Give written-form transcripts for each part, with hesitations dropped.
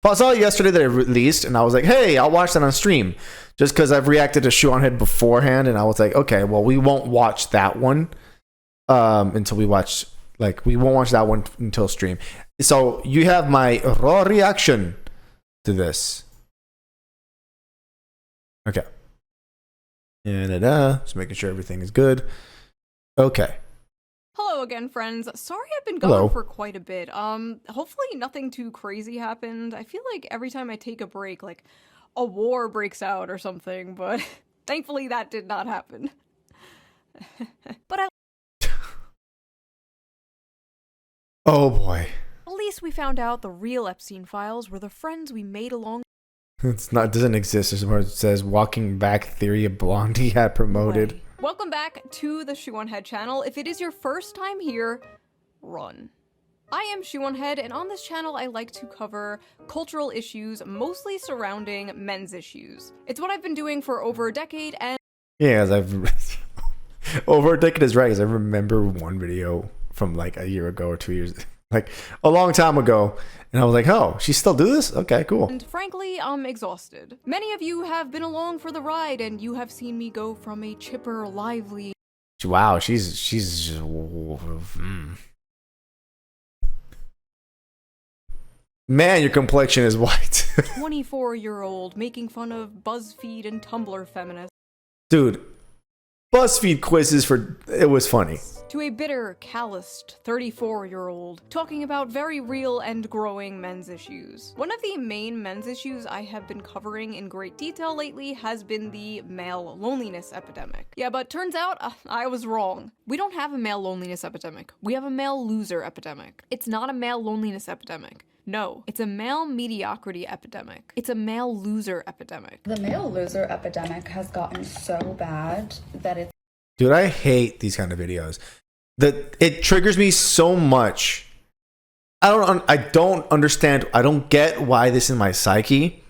I saw it yesterday that it released, and I was like, hey, I'll watch that on stream. Just because I've reacted to Shoe0nHead beforehand, and I was like, okay, well, we won't watch that one until we watch, like, we won't watch that one until stream. So you have my raw reaction to this. Okay. Just making sure everything is good. Okay. Hello again, friends. Sorry I've been gone for quite a bit. Hopefully nothing too crazy happened. I feel like every time I take a break, like, a war breaks out or something, but thankfully that did not happen. But oh boy. At least we found out the real Epstein files were the friends we made along. It's not, doesn't exist. There's where it says walking back theory of Blondie had promoted. Welcome back to the Shoe0nHead channel. If it is your first time here, run. I am Shoe0nHead, and on this channel I like to cover cultural issues, mostly surrounding men's issues. It's what I've been doing for over a decade, and yeah, as I've over a decade is right, because I remember one video from like a year ago or 2 years, like a long time ago, and I was like, oh, she still do this? Okay, cool. And frankly, I'm exhausted. Many of you have been along for the ride, and you have seen me go from a chipper, lively... Wow, she's just... Man, your complexion is white. 24-year-old making fun of BuzzFeed and Tumblr feminists. Dude, BuzzFeed quizzes it was funny. To a bitter, calloused 34-year-old talking about very real and growing men's issues. One of the main men's issues I have been covering in great detail lately has been the male loneliness epidemic. Yeah, but turns out I was wrong. We don't have a male loneliness epidemic. We have a male loser epidemic. It's not a male loneliness epidemic. No, it's a male mediocrity epidemic. It's a male loser epidemic. The male loser epidemic has gotten so bad that it's... Dude, I hate these kind of videos. It triggers me so much. I don't understand. I don't get why this is in my psyche.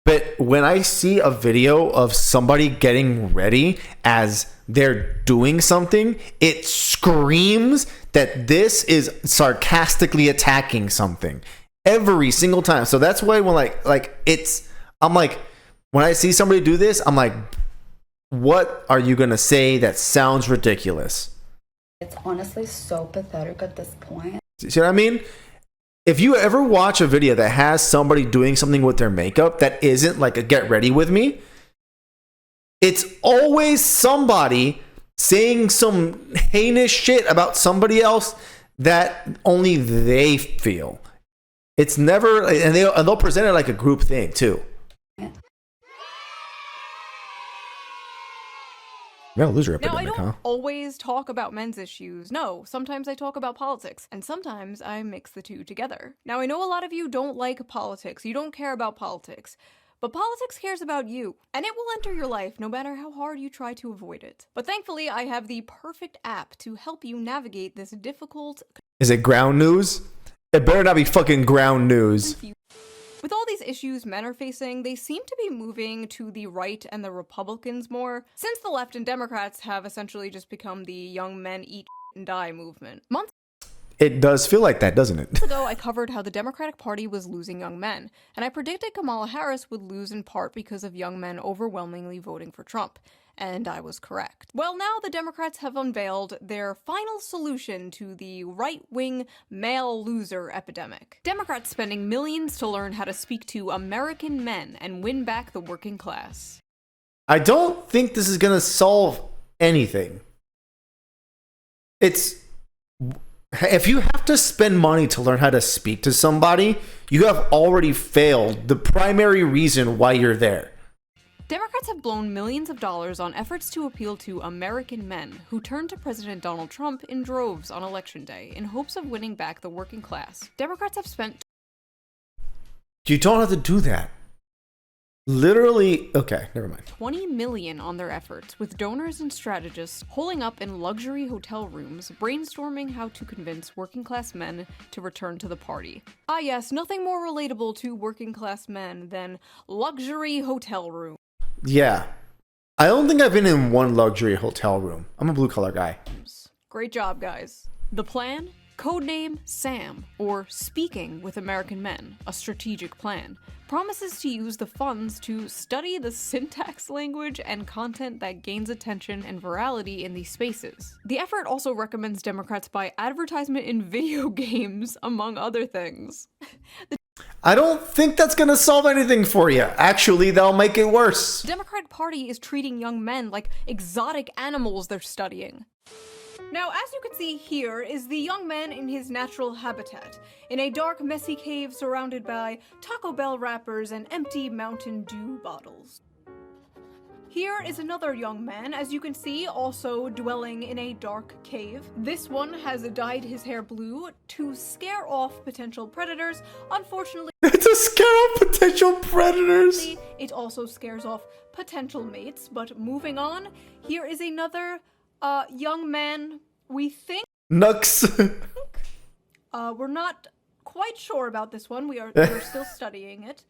But when I see a video of somebody getting ready as they're doing something, it screams that this is sarcastically attacking something every single time. So that's why when I'm like, when I see somebody do this, I'm like, what are you gonna say that sounds ridiculous? It's honestly so pathetic at this point. See what I mean? If you ever watch a video that has somebody doing something with their makeup that isn't like a get ready with me, it's always somebody saying some heinous shit about somebody else that only they feel. It's never, and they'll present it like a group thing too. Loser epidemic, now, I don't always talk about men's issues. No, sometimes I talk about politics, and sometimes I mix the two together. Now, I know a lot of you don't like politics. You don't care about politics. But politics cares about you, and it will enter your life no matter how hard you try to avoid it. But thankfully, I have the perfect app to help you navigate this difficult... Is it ground news? It better not be fucking ground news. With all these issues men are facing, they seem to be moving to the right and the Republicans more, since the left and Democrats have essentially just become the young men eat and die movement. Months It does feel like that, doesn't it? ago, I covered how the Democratic Party was losing young men, and I predicted Kamala Harris would lose in part because of young men overwhelmingly voting for Trump. And I was correct. Well, now the Democrats have unveiled their final solution to the right-wing male loser epidemic. Democrats spending millions to learn how to speak to American men and win back the working class. I don't think this is gonna solve anything. If you have to spend money to learn how to speak to somebody, you have already failed the primary reason why you're there. Democrats have blown millions of dollars on efforts to appeal to American men who turned to President Donald Trump in droves on Election Day in hopes of winning back the working class. Democrats have spent... You don't have to do that. Literally, okay, never mind. $20 million on their efforts, with donors and strategists holing up in luxury hotel rooms, brainstorming how to convince working class men to return to the party. Ah yes, nothing more relatable to working class men than luxury hotel room. Yeah. I don't think I've been in one luxury hotel room. I'm a blue collar guy. Great job, guys. The plan? codename SAM, or Speaking with American Men, a Strategic Plan, promises to use the funds to study the syntax, language, and content that gains attention and virality in these spaces. The effort also recommends Democrats buy advertisement in video games, among other things. I don't think that's gonna solve anything for you. Actually, that'll make it worse. The Democratic Party is treating young men like exotic animals they're studying. Now, as you can see here is the young man in his natural habitat, in a dark, messy cave surrounded by Taco Bell wrappers and empty Mountain Dew bottles. Here is another young man, as you can see, also dwelling in a dark cave. This one has dyed his hair blue to scare off potential predators. Unfortunately, To scare off potential predators. it also scares off potential mates. But moving on, here is another young man, we think. Nux. We're not quite sure about this one. We're still studying it.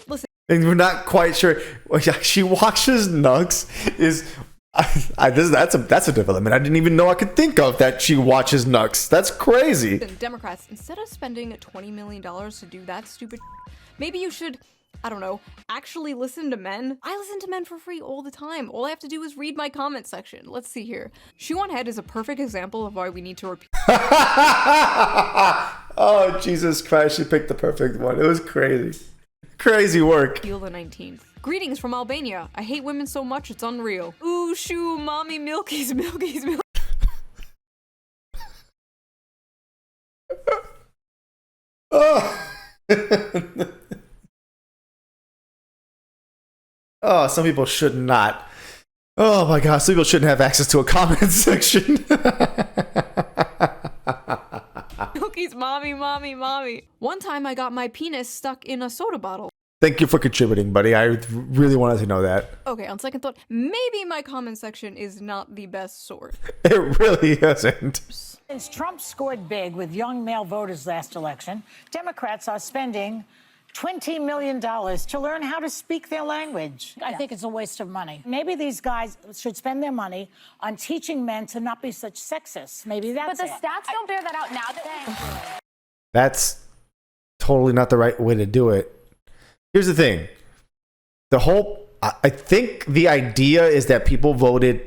Listen. And we're not quite sure. Well, yeah, she watches Nux. That's a development I didn't even know I could think of, that she watches Nux. That's crazy. Democrats, instead of spending $20 million to do that stupid, maybe you should, I don't know, actually listen to men. I listen to men for free all the time. All I have to do is read my comment section. Let's see here. Shoe0nHead is a perfect example of why we need to repeat. Oh, Jesus Christ, she picked the perfect one. It was crazy. Crazy work. Feel the 19th. Greetings from Albania. I hate women so much it's unreal. Ooh, shoo, mommy, milkies, milkies, milkies. Oh. Oh, some people should not. Oh my God, some people shouldn't have access to a comment section. Milkies, mommy, mommy, mommy. One time I got my penis stuck in a soda bottle. Thank you for contributing, buddy. I really wanted to know that. Okay, on second thought, maybe my comment section is not the best source. It really isn't. Since Trump scored big with young male voters last election, Democrats are spending $20 million to learn how to speak their language. I think it's a waste of money. Maybe these guys should spend their money on teaching men to not be such sexists. Maybe that's But the stats don't bear that out now. That's totally not the right way to do it. Here's the thing. I think the idea is that people voted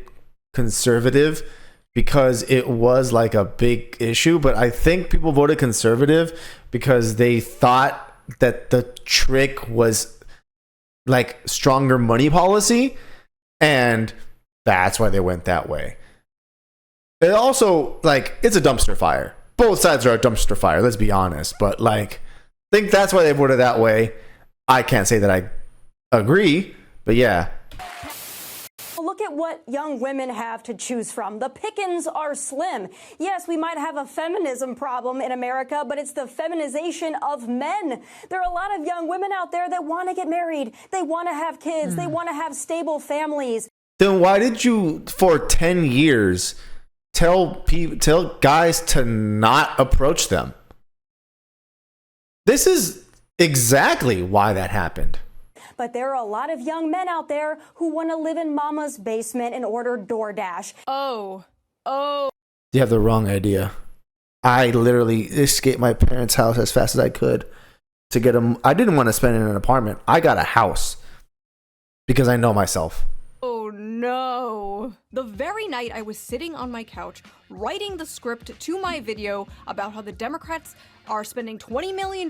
conservative because it was like a big issue, but I think people voted conservative because they thought that the trick was like stronger money policy, and that's why they went that way. It also, like, it's a dumpster fire. Both sides are a dumpster fire, let's be honest, but like, I think that's why they voted that way. I can't say that I agree, but yeah. Look at what young women have to choose from. The pickings are slim. Yes, we might have a feminism problem in America, but it's the feminization of men. There are a lot of young women out there that want to get married. They want to have kids. They want to have stable families. Then why did you, for 10 years, tell guys to not approach them? This is exactly why that happened. But there are a lot of young men out there who want to live in mama's basement and order DoorDash. Oh. You have the wrong idea. I literally escaped my parents' house as fast as I could to get them. I didn't want to spend it in an apartment. I got a house because I know myself. Oh no. The very night I was sitting on my couch writing the script to my video about how the Democrats are spending $20 million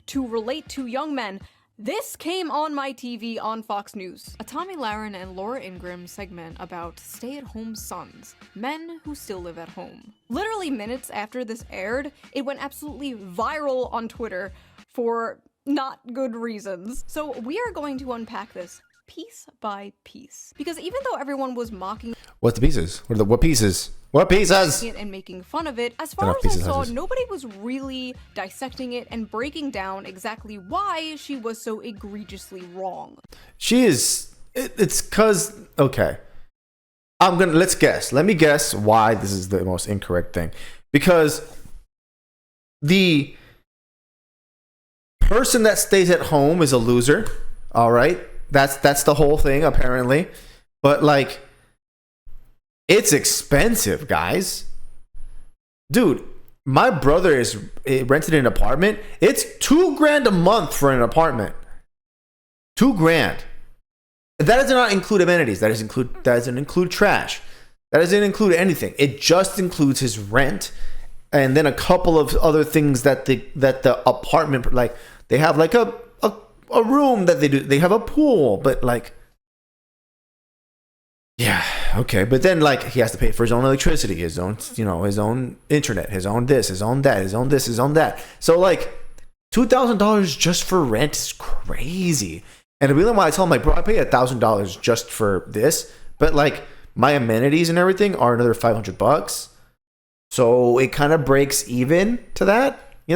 to relate to young men, this came on my TV on Fox News. A Tommy Lahren and Laura Ingraham segment about stay-at-home sons, men who still live at home. Literally minutes after this aired, it went absolutely viral on Twitter for not good reasons. So we are going to unpack this piece by piece. Because even though everyone was mocking What the pieces? What pieces? What pieces? it and making fun of it, as far as I saw, nobody was really dissecting it and breaking down exactly why she was so egregiously wrong. She is. It's cause okay. Let's guess. Let me guess why this is the most incorrect thing. Because the person that stays at home is a loser. All right. That's the whole thing, apparently. But like, it's expensive, guys. Dude, My brother is rented an apartment. It's $2,000 a month for an apartment. $2,000. That does not include amenities. That doesn't include trash. That doesn't include anything. It just includes his rent, and then a couple of other things that the apartment, like they have like a room that they do. They have a pool, but like, yeah, okay. But then like he has to pay for his own electricity, his own, his own internet, his own this, his own that, his own this, his own that. So like $2,000 just for rent is crazy. And the reason why I tell him, like, bro, I pay $1,000 just for this, but like my amenities and everything are another $500. So it kind of breaks even to that, He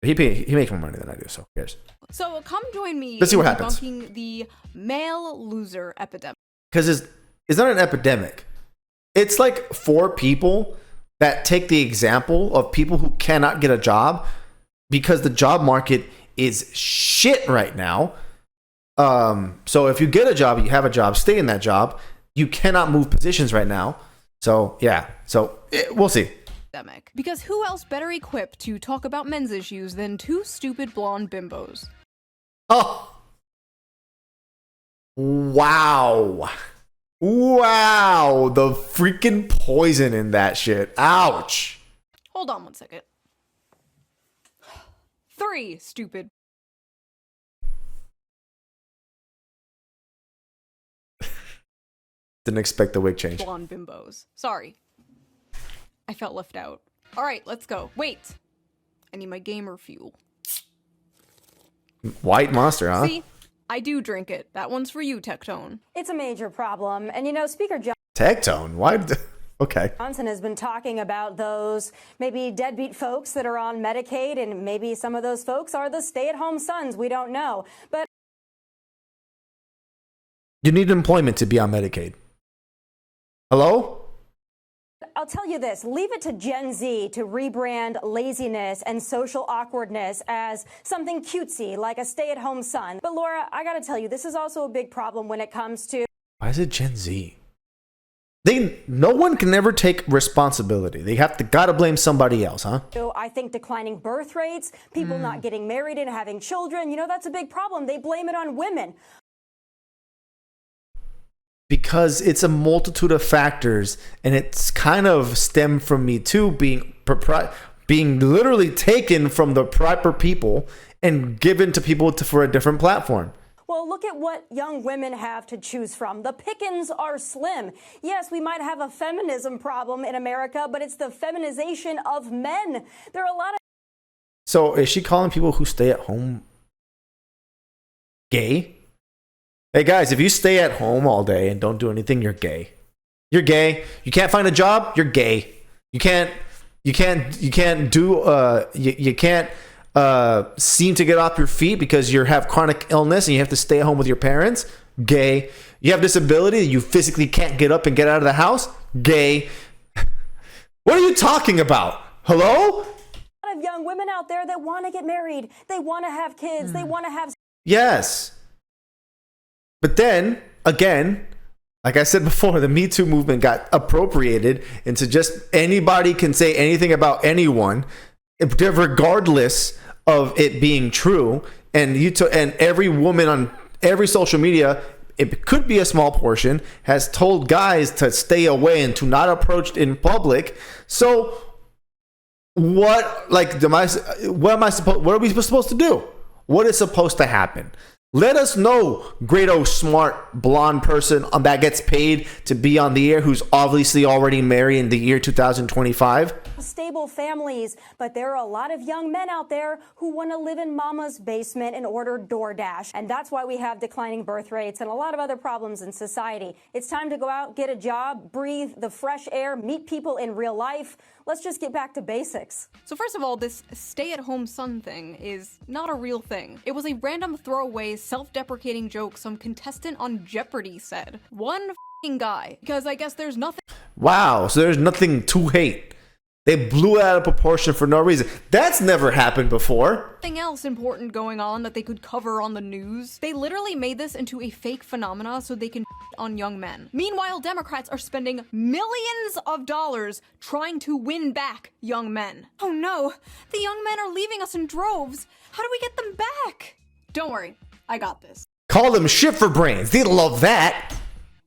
makes more money than I do, so who cares? So come join me. Let's see what happens. Debunking the male loser epidemic. Because it's not an epidemic. It's like 4 people that take the example of people who cannot get a job because the job market is shit right now. So if you get a job, you have a job, stay in that job. You cannot move positions right now. So yeah, we'll see. Because who else better equipped to talk about men's issues than 2 stupid blonde bimbos? Oh, wow, the freaking poison in that shit. Ouch. Hold on one second. 3 stupid. Didn't expect the wig change. Blonde bimbos. Sorry. I felt left out. All right, let's go. Wait. I need my gamer fuel. White Monster, huh? See? I do drink it. That one's for you, Tectone. It's a major problem. And Speaker Tectone? Why? Okay. Johnson has been talking about those maybe deadbeat folks that are on Medicaid, and maybe some of those folks are the stay-at-home sons. We don't know. But you need employment to be on Medicaid. Hello? I'll tell you this, leave it to Gen Z to rebrand laziness and social awkwardness as something cutesy, like a stay-at-home son. But Laura, I gotta tell you, this is also a big problem when it comes to... Why is it Gen Z? No one can ever take responsibility. They gotta blame somebody else, huh? So I think declining birth rates, people not getting married and having children, that's a big problem. They blame it on women. Because it's a multitude of factors, and it's kind of stemmed from Me Too being literally taken from the proper people and given to people for a different platform. Well, look at what young women have to choose from. The pickings are slim. Yes, we might have a feminism problem in America, but it's the feminization of men. There are a lot of... So is she calling people who stay at home gay? Hey guys, if you stay at home all day and don't do anything, you're gay. You're gay. You can't find a job, you're gay. You can't seem to get off your feet because you have chronic illness and you have to stay at home with your parents, gay. You have disability, you physically can't get up and get out of the house, gay. What are you talking about? Hello? A lot of young women out there that want to get married. They want to have kids. They want to have... Yes. But then, again, like I said before, the Me Too movement got appropriated into just anybody can say anything about anyone, regardless of it being true. And and every woman on every social media, it could be a small portion, has told guys to stay away and to not approach in public. So what are we supposed to do? What is supposed to happen? Let us know, great smart blonde person that gets paid to be on the air who's obviously already married in the year 2025. Stable families, but there are a lot of young men out there who want to live in mama's basement and order DoorDash. And that's why we have declining birth rates and a lot of other problems in society. It's time to go out, get a job, breathe the fresh air, meet people in real life. Let's just get back to basics. So first of all, this stay-at-home son thing is not a real thing. It was a random throwaway, self-deprecating joke some contestant on Jeopardy said. One f***ing guy. Because I guess there's nothing... Wow, so there's nothing to hate. They blew it out of proportion for no reason. That's never happened before. Something else important going on that they could cover on the news. They literally made this into a fake phenomena so they can on young men. Meanwhile, Democrats are spending millions of dollars trying to win back young men. Oh no, the young men are leaving us in droves. How do we get them back? Don't worry, I got this. Call them shit for brains. They love that.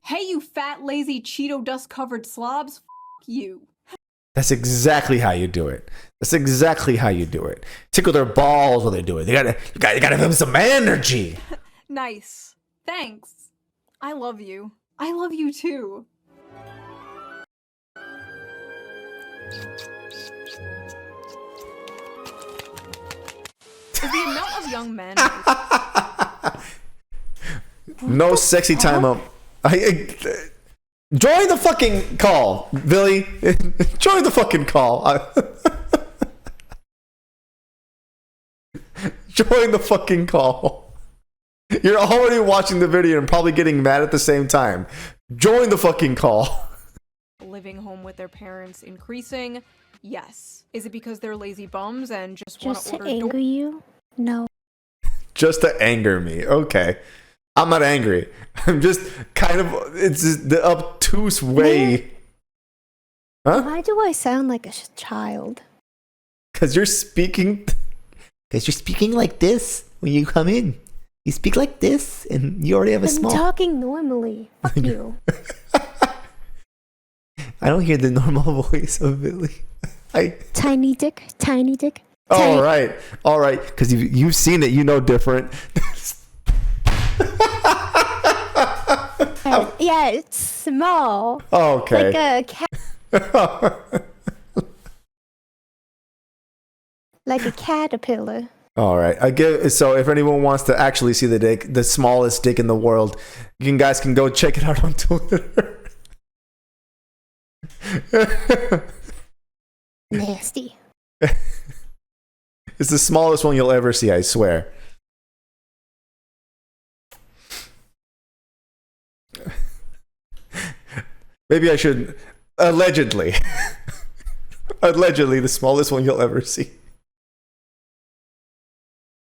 Hey, you fat, lazy, Cheeto dust-covered slobs. F you. That's exactly how you do it. That's exactly how you do it. Tickle their balls while they do it. You gotta give them some energy. Nice. Thanks. I love you. I love you too. The amount of young men. No sexy time up. Join the fucking call, Billy. Join the fucking call. Join the fucking call. You're already watching the video and probably getting mad at the same time. Join the fucking call. Living home with their parents increasing. Yes. Is it because they're lazy bums and just want to order? Just to anger you? No. Just to anger me. Okay. I'm not angry. I'm just kind of, it's just the obtuse way. Huh? Why do I sound like a child? Because you're speaking like this when you come in. You speak like this and you already have a I'm small. talking normally. Fuck you. I don't hear the normal voice of Billy. Tiny dick. All right. Because you've seen it. You know different. Yeah, it's small. Okay. Like a cat. Like a caterpillar. All right. So if anyone wants to actually see the dick, the smallest dick in the world, you guys can go check it out on Twitter. Nasty. It's the smallest one you'll ever see, I swear. Maybe I should. Allegedly. Allegedly, the smallest one you'll ever see.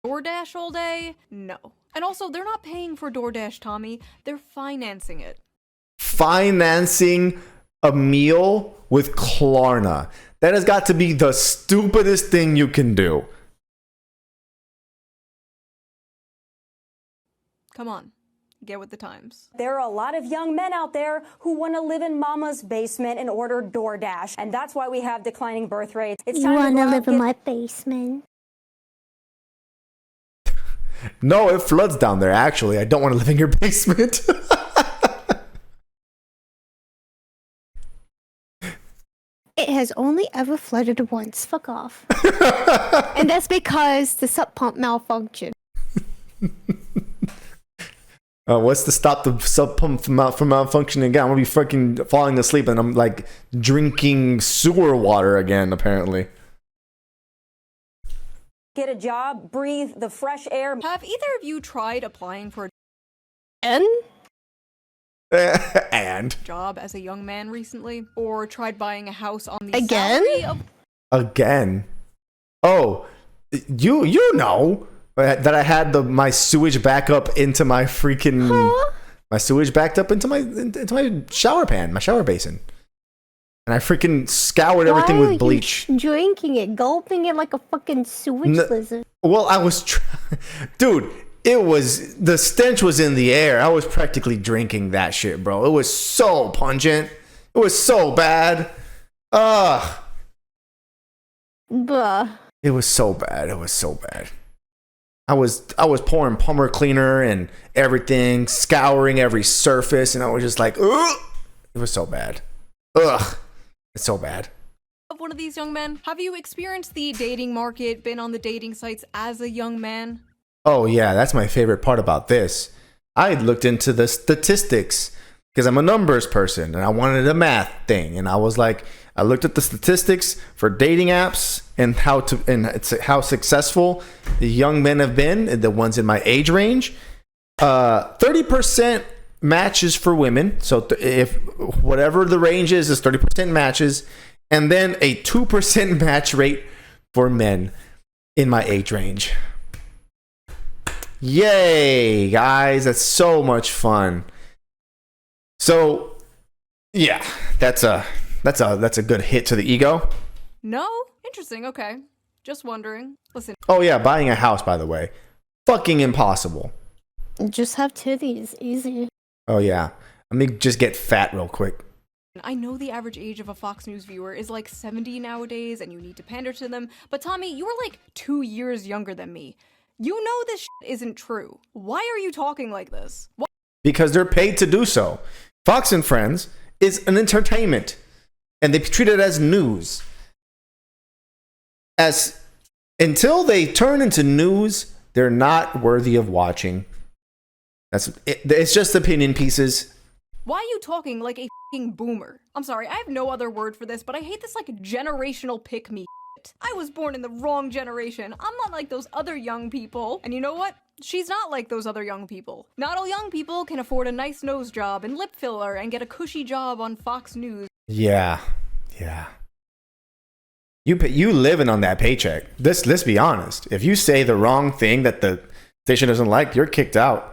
DoorDash all day? No. And also, they're not paying for DoorDash, Tommy. They're financing it. Financing a meal with Klarna. That has got to be the stupidest thing you can do. Come on. Get with the times. There are a lot of young men out there who want to live in mama's basement and order DoorDash. And that's why we have declining birth rates. It's You time want to go live out, in my basement? No, it floods down there, actually. I don't want to live in your basement. It has only ever flooded once. Fuck off. And that's because the sub pump malfunctioned. What's to stop the sub pump from malfunctioning again? I'm gonna be freaking falling asleep and I'm like drinking sewer water again, apparently. get a job, breathe the fresh air. Have either of you tried applying for And? And a job as a young man recently? Or tried buying a house on the Again? salary of... again. Oh, you know that I had my sewage back up into my freaking my sewage backed up into my shower pan, my shower basin. And I freaking scoured everything with bleach. You drinking it, gulping it like a fucking sewage lizard. Well, I was dude, the stench was in the air. I was practically drinking that shit, bro. It was so pungent. It was so bad. Ugh. Bruh. It was so bad. It was so bad. I was pouring plumber cleaner and everything, scouring every surface, and I was just like, ugh. It was so bad. Ugh. It's so bad. Of one of these young men? Have you experienced the dating market, been on the dating sites as a young man? Oh yeah, that's my favorite part about this. I looked into the statistics because I'm a numbers person and I wanted a math thing, and I was like, I looked at the statistics for dating apps and how successful the young men have been, the ones in my age range. 30% matches for women. So if whatever the range is 30% matches, and then a 2% match rate for men in my age range. Yay, guys, that's so much fun. So, yeah, that's a good hit to the ego. No? Interesting, okay. Just wondering. Listen. Oh yeah, buying a house, by the way. Fucking impossible. Just have titties. Easy. Oh yeah. Let me just get fat real quick. I know the average age of a Fox News viewer is like 70 nowadays and you need to pander to them, but Tommy, you are like 2 years younger than me. You know this shit isn't true. Why are you talking like this? Why? Because they're paid to do so. Fox and Friends is an entertainment, and they treat it as news. Until they turn into news, they're not worthy of watching. It's just opinion pieces. Why are you talking like a fucking boomer? I'm sorry, I have no other word for this, but I hate this like generational pick-me shit. I was born in the wrong generation. I'm not like those other young people. And you know what? She's not like those other young people. Not all young people can afford a nice nose job and lip filler and get a cushy job on Fox News. Yeah. You living on that paycheck. Let's be honest. If you say the wrong thing that the station doesn't like, you're kicked out.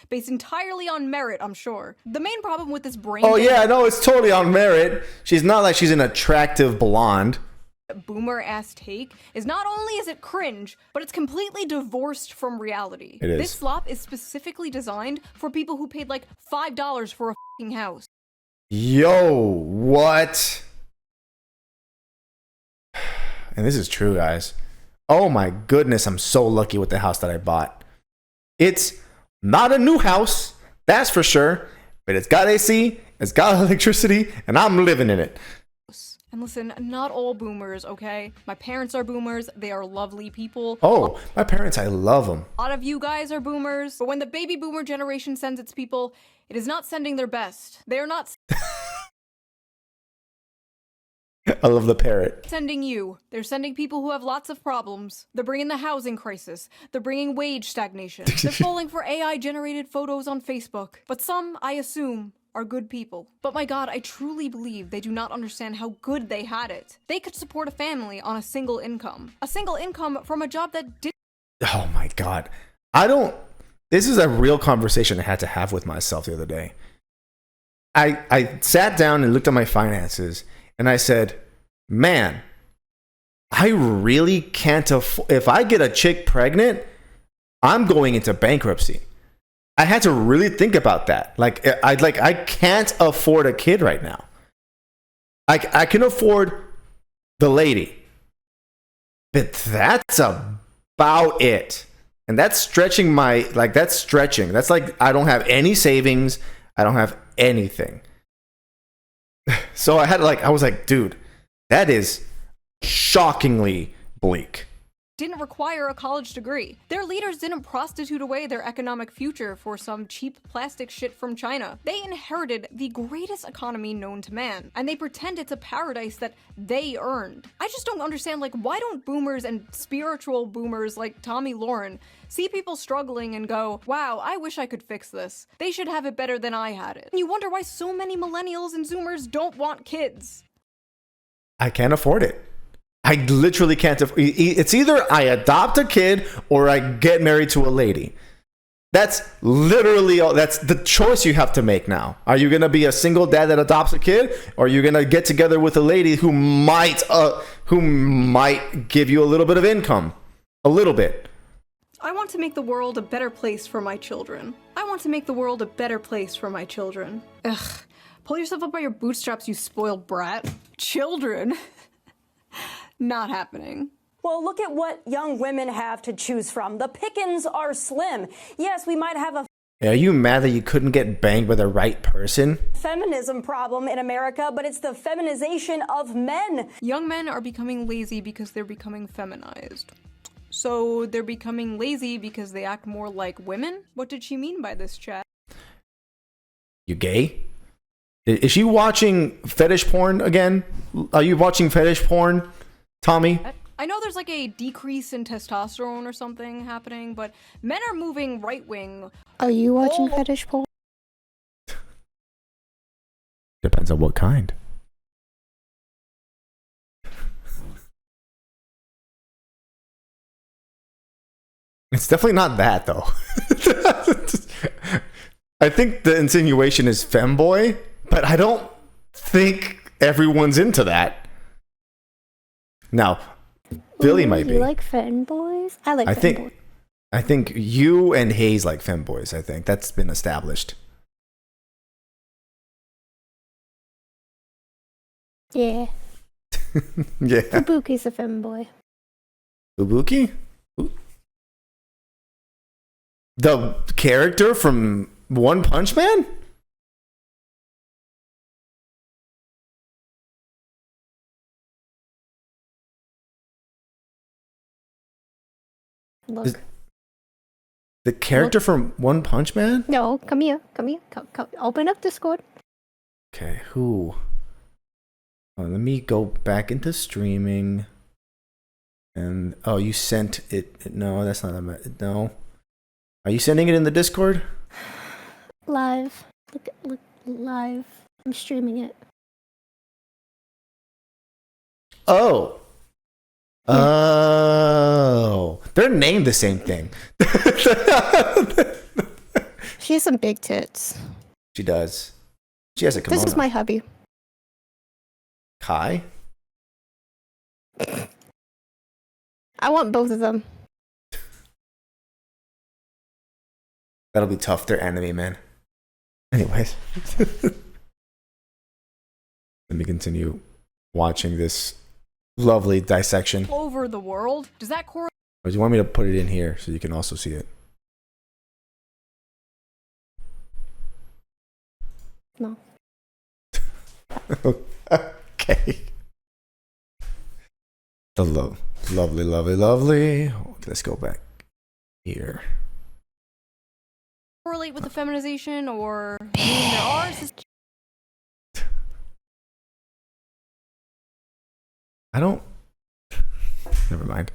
Based entirely on merit, I'm sure. The main problem with this brain yeah, no, it's totally on merit. She's not like she's an attractive blonde. Boomer ass take is not only is it cringe, but it's completely divorced from reality. It is. This slop is specifically designed for people who paid like $5 for a fucking house. Yo, what? And this is true, guys. Oh my goodness, I'm so lucky with the house that I bought. It's not a new house, that's for sure, but it's got AC, it's got electricity, and I'm living in it. And listen, not all boomers, okay? My parents are boomers, they are lovely people. Oh, my parents, I love them. A lot of you guys are boomers, but when the baby boomer generation sends its people, it is not sending their best. They are not I love the parrot. sending you. They're sending people who have lots of problems. They're bringing the housing crisis. They're bringing wage stagnation. They're falling for AI-generated photos on Facebook. But some, I assume, are good people. But my god, I truly believe they do not understand how good they had it. They could support a family on a single income. A single income from a job that didn't. Oh my god. This is a real conversation I had to have with myself the other day. I sat down and looked at my finances and I said, man, I really can't afford. If I get a chick pregnant, I'm going into bankruptcy. I had to really think about that. I can't afford a kid right now. I can afford the lady, but that's about it. And that's stretching that's like I don't have any savings. I don't have anything. So I was like, dude, that is shockingly bleak. Didn't require a college degree. Their leaders didn't prostitute away their economic future for some cheap plastic shit from China. They inherited the greatest economy known to man, and they pretend it's a paradise that they earned. I just don't understand, why don't boomers and spiritual boomers like Tommy Lauren see people struggling and go, wow, I wish I could fix this. They should have it better than I had it. And you wonder why so many millennials and zoomers don't want kids. I can't afford it. I literally can't. It's either I adopt a kid or I get married to a lady. That's literally all. That's the choice you have to make now. Are you going to be a single dad that adopts a kid, or are you going to get together with a lady who might give you a little bit of income? A little bit. I want to make the world a better place for my children. I want to make the world a better place for my children. Ugh. Pull yourself up by your bootstraps, you spoiled brat. Children. Not happening. Well, look at what young women have to choose from. The pickings are slim. Yes, we might have a Are you mad that you couldn't get banged by the right person? feminism problem in America, but it's the feminization of men. Young men are becoming lazy because they're becoming feminized. So they're becoming lazy because they act more like women? What did she mean by this, chat? You gay? Is she watching fetish porn again? Are you watching fetish porn, Tommy? I know there's a decrease in testosterone or something happening, but men are moving right-wing. Are you watching fetish porn? Depends on what kind. It's definitely not that though. I think the insinuation is femboy, but I don't think everyone's into that. Now, Billy might be. You like femboys? I like femboys. I think you and Hayes like femboys. I think that's been established. Yeah. Yeah. Kabuki's a femboy. Fubuki? The character from One Punch Man? Look. The character from One Punch Man? No, come here. Come here. Come. Open up Discord. Okay, who? Oh, let me go back into streaming. And oh, you sent it. No, that's not no. Are you sending it in the Discord? Live. Look, live. I'm streaming it. Oh. Oh. They're named the same thing. She has some big tits. She does. She has a kimono. This is my hubby. Kai? I want both of them. That'll be tough. They're anime, man. Anyways. Let me continue watching this lovely dissection. Over the world, does that correlate? Or do you want me to put it in here so you can also see it? No. Okay. The lovely. Let's go back here. Correlate with the feminization, or there are I don't. Never mind.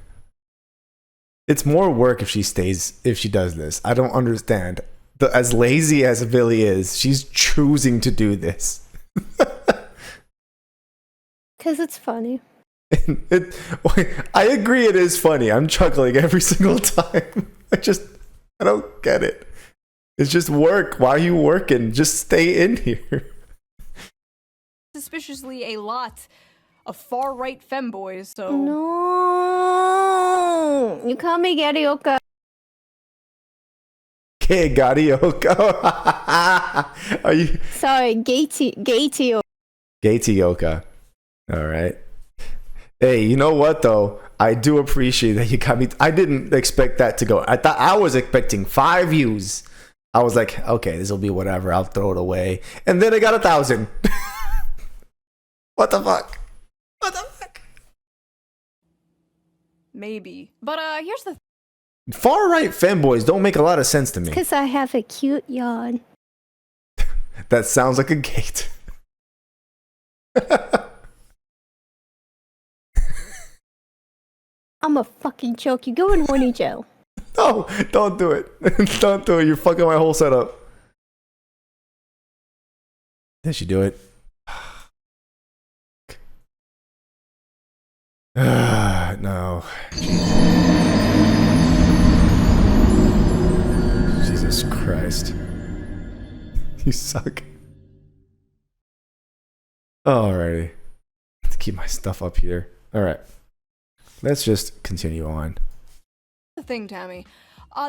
It's more work if she does this. I don't understand. As lazy as Billy is, she's choosing to do this. Because it's funny. I agree it is funny. I'm chuckling every single time. I don't get it. It's just work. Why are you working? Just stay in here. suspiciously a lot of far-right femboys, so... No! You call me Garioka. KICdude. Are you... Sorry, Gaitio. Gaitioka. All right. Hey, you know what, though? I do appreciate that you got me... I didn't expect that to go... I was expecting 5 views. I was like, okay, this will be whatever. I'll throw it away. And then I got 1,000. What the fuck? What the fuck? Maybe. But here's the Far-right femboys don't make a lot of sense to me. Because I have a cute yawn. That sounds like a gate. I'm a fucking choke you. Go in horny jail. No, don't do it. Don't do it. You're fucking my whole setup. Did she do it? No. Jesus Christ. You suck. Alrighty. Let's keep my stuff up here. Alright. Let's just continue on. The thing, Tammy.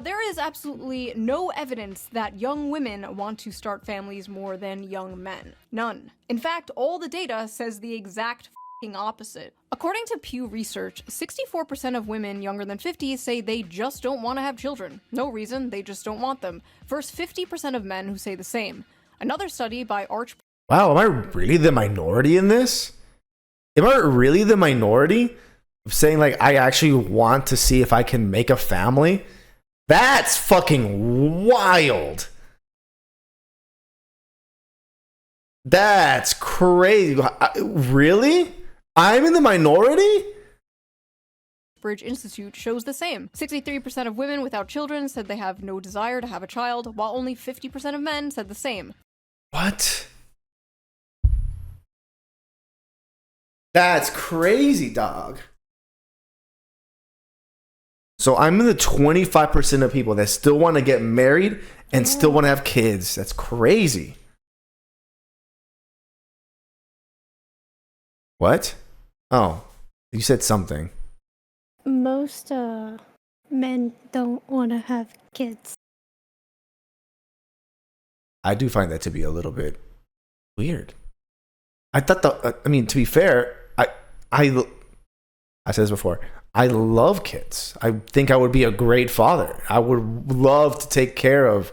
There is absolutely no evidence that young women want to start families more than young men. None. In fact, all the data says the exact f***ing opposite. According to Pew Research, 64% of women younger than 50 say they just don't want to have children. No reason, they just don't want them. Versus 50% of men who say the same. Another study by Arch... Wow, am I really the minority in this? Am I really the minority? Of saying, like, I actually want to see if I can make a family? That's fucking wild. That's crazy. Really? I'm in the minority? Bridge Institute shows the same. 63% of women without children said they have no desire to have a child, while only 50% of men said the same. What? That's crazy, dog. So I'm in the 25% of people that still want to get married and still want to have kids. That's crazy. What? Oh, you said something. Most men don't want to have kids. I do find that to be a little bit weird. I thought I mean, to be fair, I said this before. I love kids. I think I would be a great father. I would love to take care of,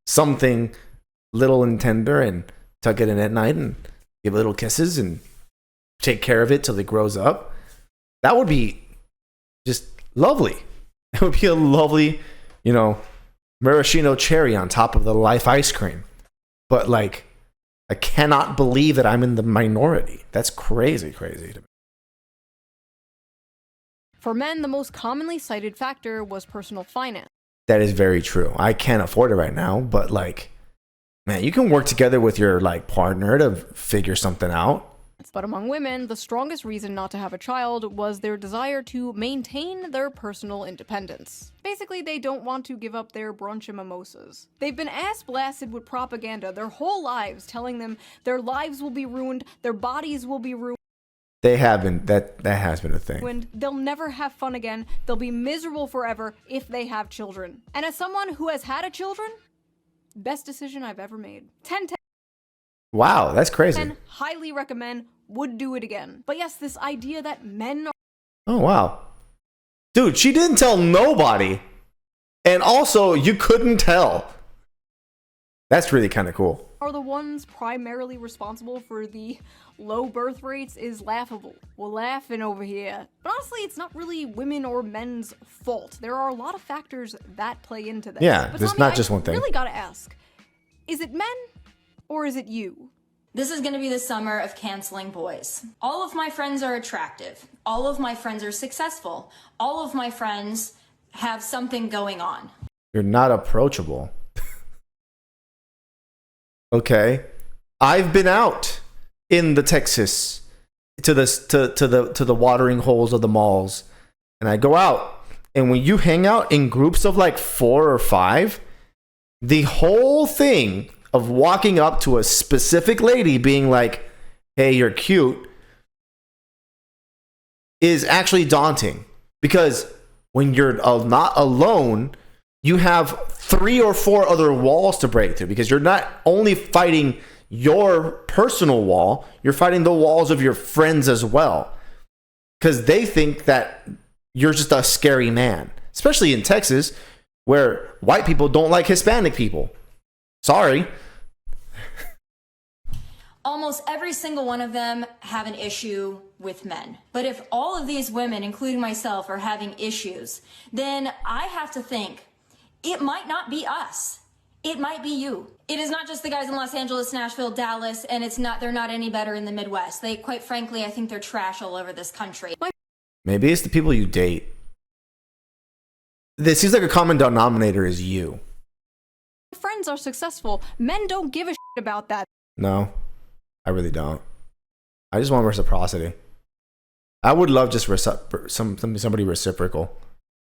something little and tender and tuck it in at night and give little kisses and take care of it till it grows up. That would be just lovely. It would be a lovely, maraschino cherry on top of the life ice cream. But I cannot believe that I'm in the minority. That's crazy to me. For men, the most commonly cited factor was personal finance. That is very true. I can't afford it right now, but man, you can work together with your partner to figure something out. But among women, the strongest reason not to have a child was their desire to maintain their personal independence. Basically, they don't want to give up their brunch and mimosas. They've been ass-blasted with propaganda their whole lives, telling them their lives will be ruined, their bodies will be ruined. They have been. That has been a thing. They'll never have fun again. They'll be miserable forever if they have children. And as someone who has had a children, best decision I've ever made. 10. Wow, that's crazy. 10, highly recommend, would do it again. But yes, this idea that men are... Oh, wow. Dude, she didn't tell nobody. And also, you couldn't tell. That's really kind of cool. Are the ones primarily responsible for the low birth rates is laughable. We're laughing over here. But honestly, it's not really women or men's fault. There are a lot of factors that play into this. Yeah, but there's Tommy, not just one thing. I really gotta ask, is it men or is it you? This is gonna be the summer of canceling boys. All of my friends are attractive. All of my friends are successful. All of my friends have something going on. You're not approachable. Okay. I've been out in the Texas to the watering holes of the malls. And I go out, and when you hang out in groups of 4 or 5, the whole thing of walking up to a specific lady being like, "Hey, you're cute," is actually daunting, because when you're not alone, you have 3 or 4 other walls to break through, because you're not only fighting your personal wall, you're fighting the walls of your friends as well, because they think that you're just a scary man, especially in Texas, where white people don't like Hispanic people. Sorry. Almost every single one of them have an issue with men. But if all of these women, including myself, are having issues, then I have to think, it might not be us. It might be you. It is not just the guys in Los Angeles, Nashville, Dallas, and they're not any better in the Midwest. Quite frankly, I think they're trash all over this country. Maybe it's the people you date. This seems like a common denominator is you. Friends are successful. Men don't give a shit about that. No, I really don't. I just want reciprocity. I would love just somebody reciprocal.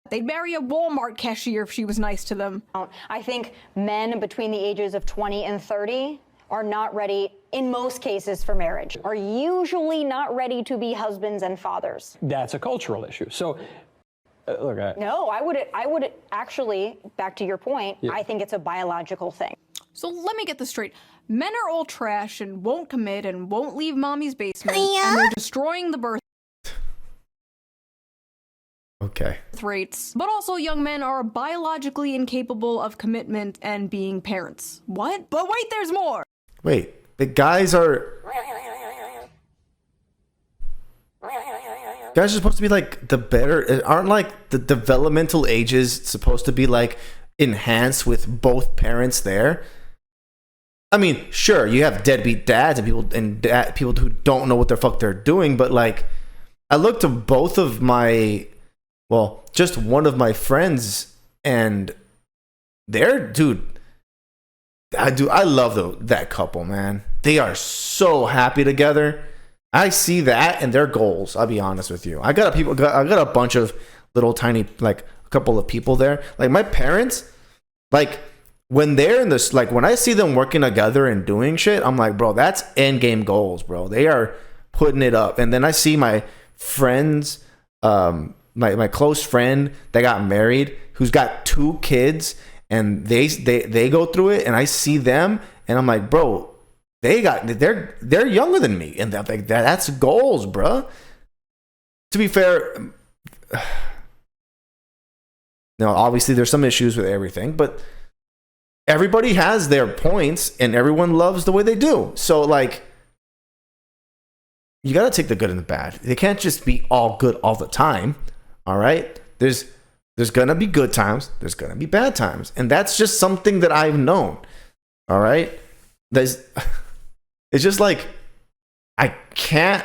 They'd marry a Walmart cashier if she was nice to them. I think men between the ages of 20 and 30 are not ready, in most cases, for marriage, are usually not ready to be husbands and fathers. That's a cultural issue. So, look, No, I would actually, back to your point, Yeah. I think it's a biological thing. So let me get this straight. Men are all trash and won't commit and won't leave mommy's basement, Yeah? and they're destroying the birth Okay. rates. But also, young men are biologically incapable of commitment and being parents. What? But wait, there's more! Wait, the guys are supposed to be the better, aren't the developmental ages supposed to be enhanced with both parents there? I mean, sure, you have deadbeat dads and people who don't know what the fuck they're doing, but I looked at both of my, just one of my friends, and I love that couple, man. They are so happy together. I see that in their goals. I'll be honest with you. I got a bunch of little tiny, like a couple of people there. Like my parents, like when they're in this, like when I see them working together and doing shit, I'm like, bro, that's end game goals, bro. They are putting it up. And then I see my friends, my close friend that got married, who's got 2 kids, and they go through it, and I see them, and I'm like, bro, they're younger than me, and like that's goals, bro. To be fair, now obviously there's some issues with everything, but everybody has their points, and everyone loves the way they do. So like, you got to take the good and the bad. They can't just be all good all the time. All right, there's gonna be good times, there's gonna be bad times, and that's just something that I've known. All right, it's just like I can't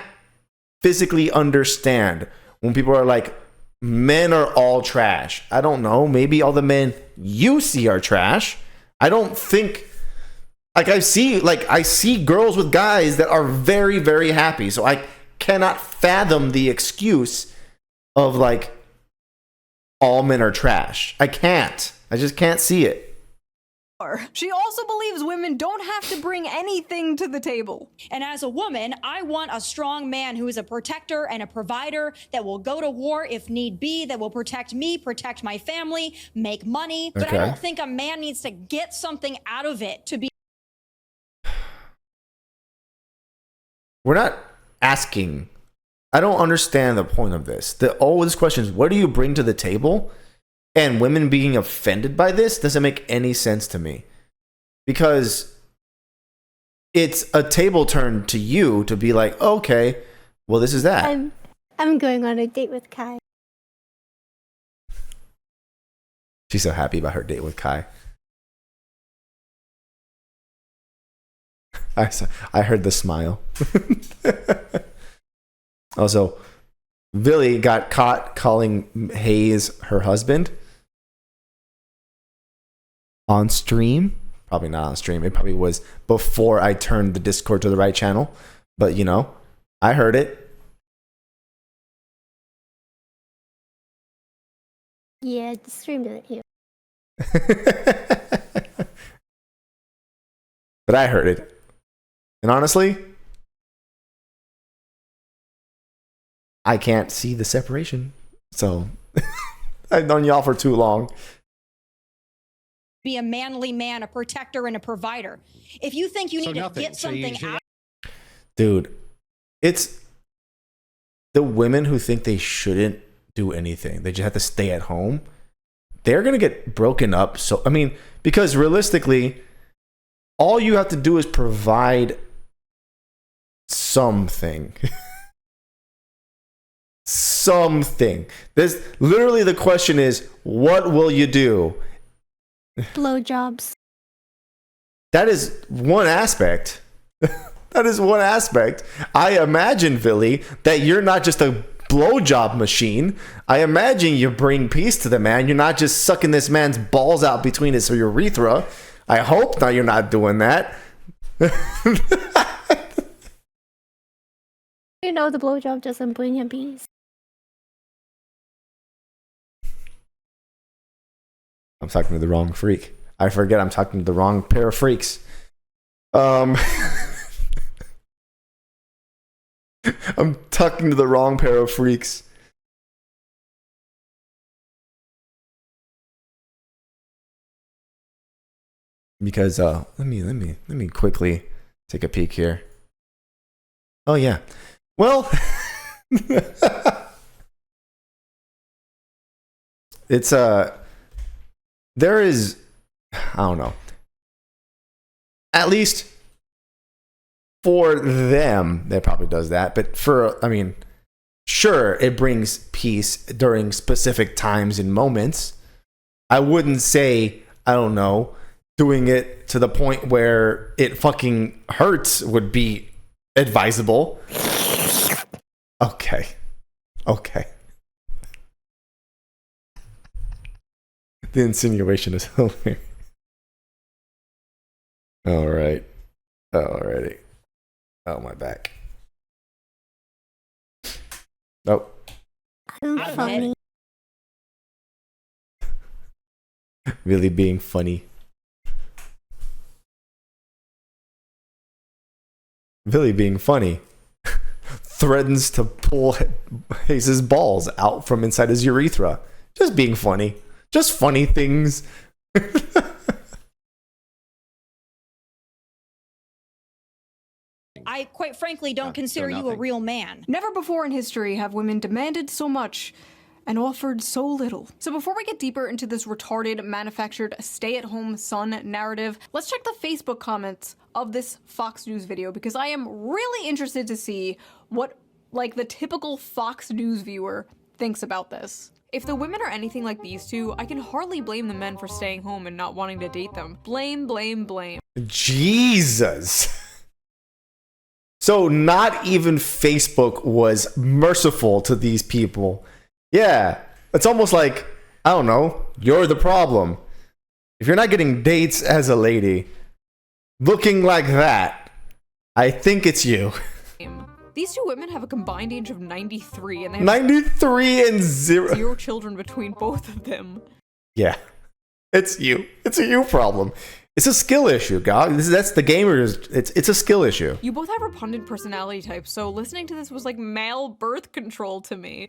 physically understand when people are like, men are all trash. I don't know, maybe all the men you see are trash. I don't think, like I see girls with guys that are very, very happy, so I cannot fathom the excuse of like all men are trash. I just can't see it. She also believes women don't have to bring anything to the table. And as a woman, I want a strong man who is a protector and a provider that will go to war if need be, that will protect me, protect my family, make money. But I don't think a man needs to get something out of it to be. We're not asking. I don't understand the point of this. This question is, what do you bring to the table? And women being offended by this doesn't make any sense to me. Because it's a table turn to you to be like, okay, well, this is that. I'm going on a date with Kai. She's so happy about her date with Kai. I heard the smile. Also, Billy got caught calling Hayes her husband on stream. Probably not on stream. It probably was before I turned the Discord to the right channel. But, you know, I heard it. Yeah, the stream didn't hear. But I heard it. And honestly, I can't see the separation. So I've known y'all for too long. Be a manly man, a protector, and a provider. If you think you need to get something out. Dude, it's the women who think they shouldn't do anything. They just have to stay at home. They're going to get broken up. So, I mean, because realistically, all you have to do is provide something. Something. This literally the question is, what will you do? Blowjobs. That is one aspect. That is one aspect. I imagine, Billy, that you're not just a blowjob machine. I imagine you bring peace to the man. You're not just sucking this man's balls out between his urethra. I hope that you're not doing that. You know, the blowjob doesn't bring him peace. I'm talking to the wrong freak. I forget I'm talking to the wrong pair of freaks. I'm talking to the wrong pair of freaks. Because let me quickly take a peek here. Oh yeah. Well, it's there is, I don't know. At least for them, that probably does that. But I mean, sure, it brings peace during specific times and moments. I wouldn't say, I don't know, doing it to the point where it fucking hurts would be advisable. Okay. The insinuation is hilarious. Alrighty. Oh, my back. Oh. I'm funny. Really being funny. Billy being funny threatens to pull Hayes' balls out from inside his urethra. Just being funny. Just funny things. I quite frankly don't consider you a real man. Never before in history have women demanded so much and offered so little. So before we get deeper into this retarded, manufactured, stay-at-home son narrative, let's check the Facebook comments of this Fox News video, because I am really interested to see what, like, the typical Fox News viewer thinks about this. If the women are anything like these two, I can hardly blame the men for staying home and not wanting to date them. Blame, blame, blame. Jesus. So not even Facebook was merciful to these people. Yeah, it's almost like, I don't know, you're the problem. If you're not getting dates as a lady, looking like that, I think it's you. These two women have a combined age of 93, and they have 93 and 0 children between both of them. Yeah, it's you. It's a you problem. It's a skill issue, guys. That's the gamers. It's a skill issue. You both have repugnant personality types, so listening to this was like male birth control to me.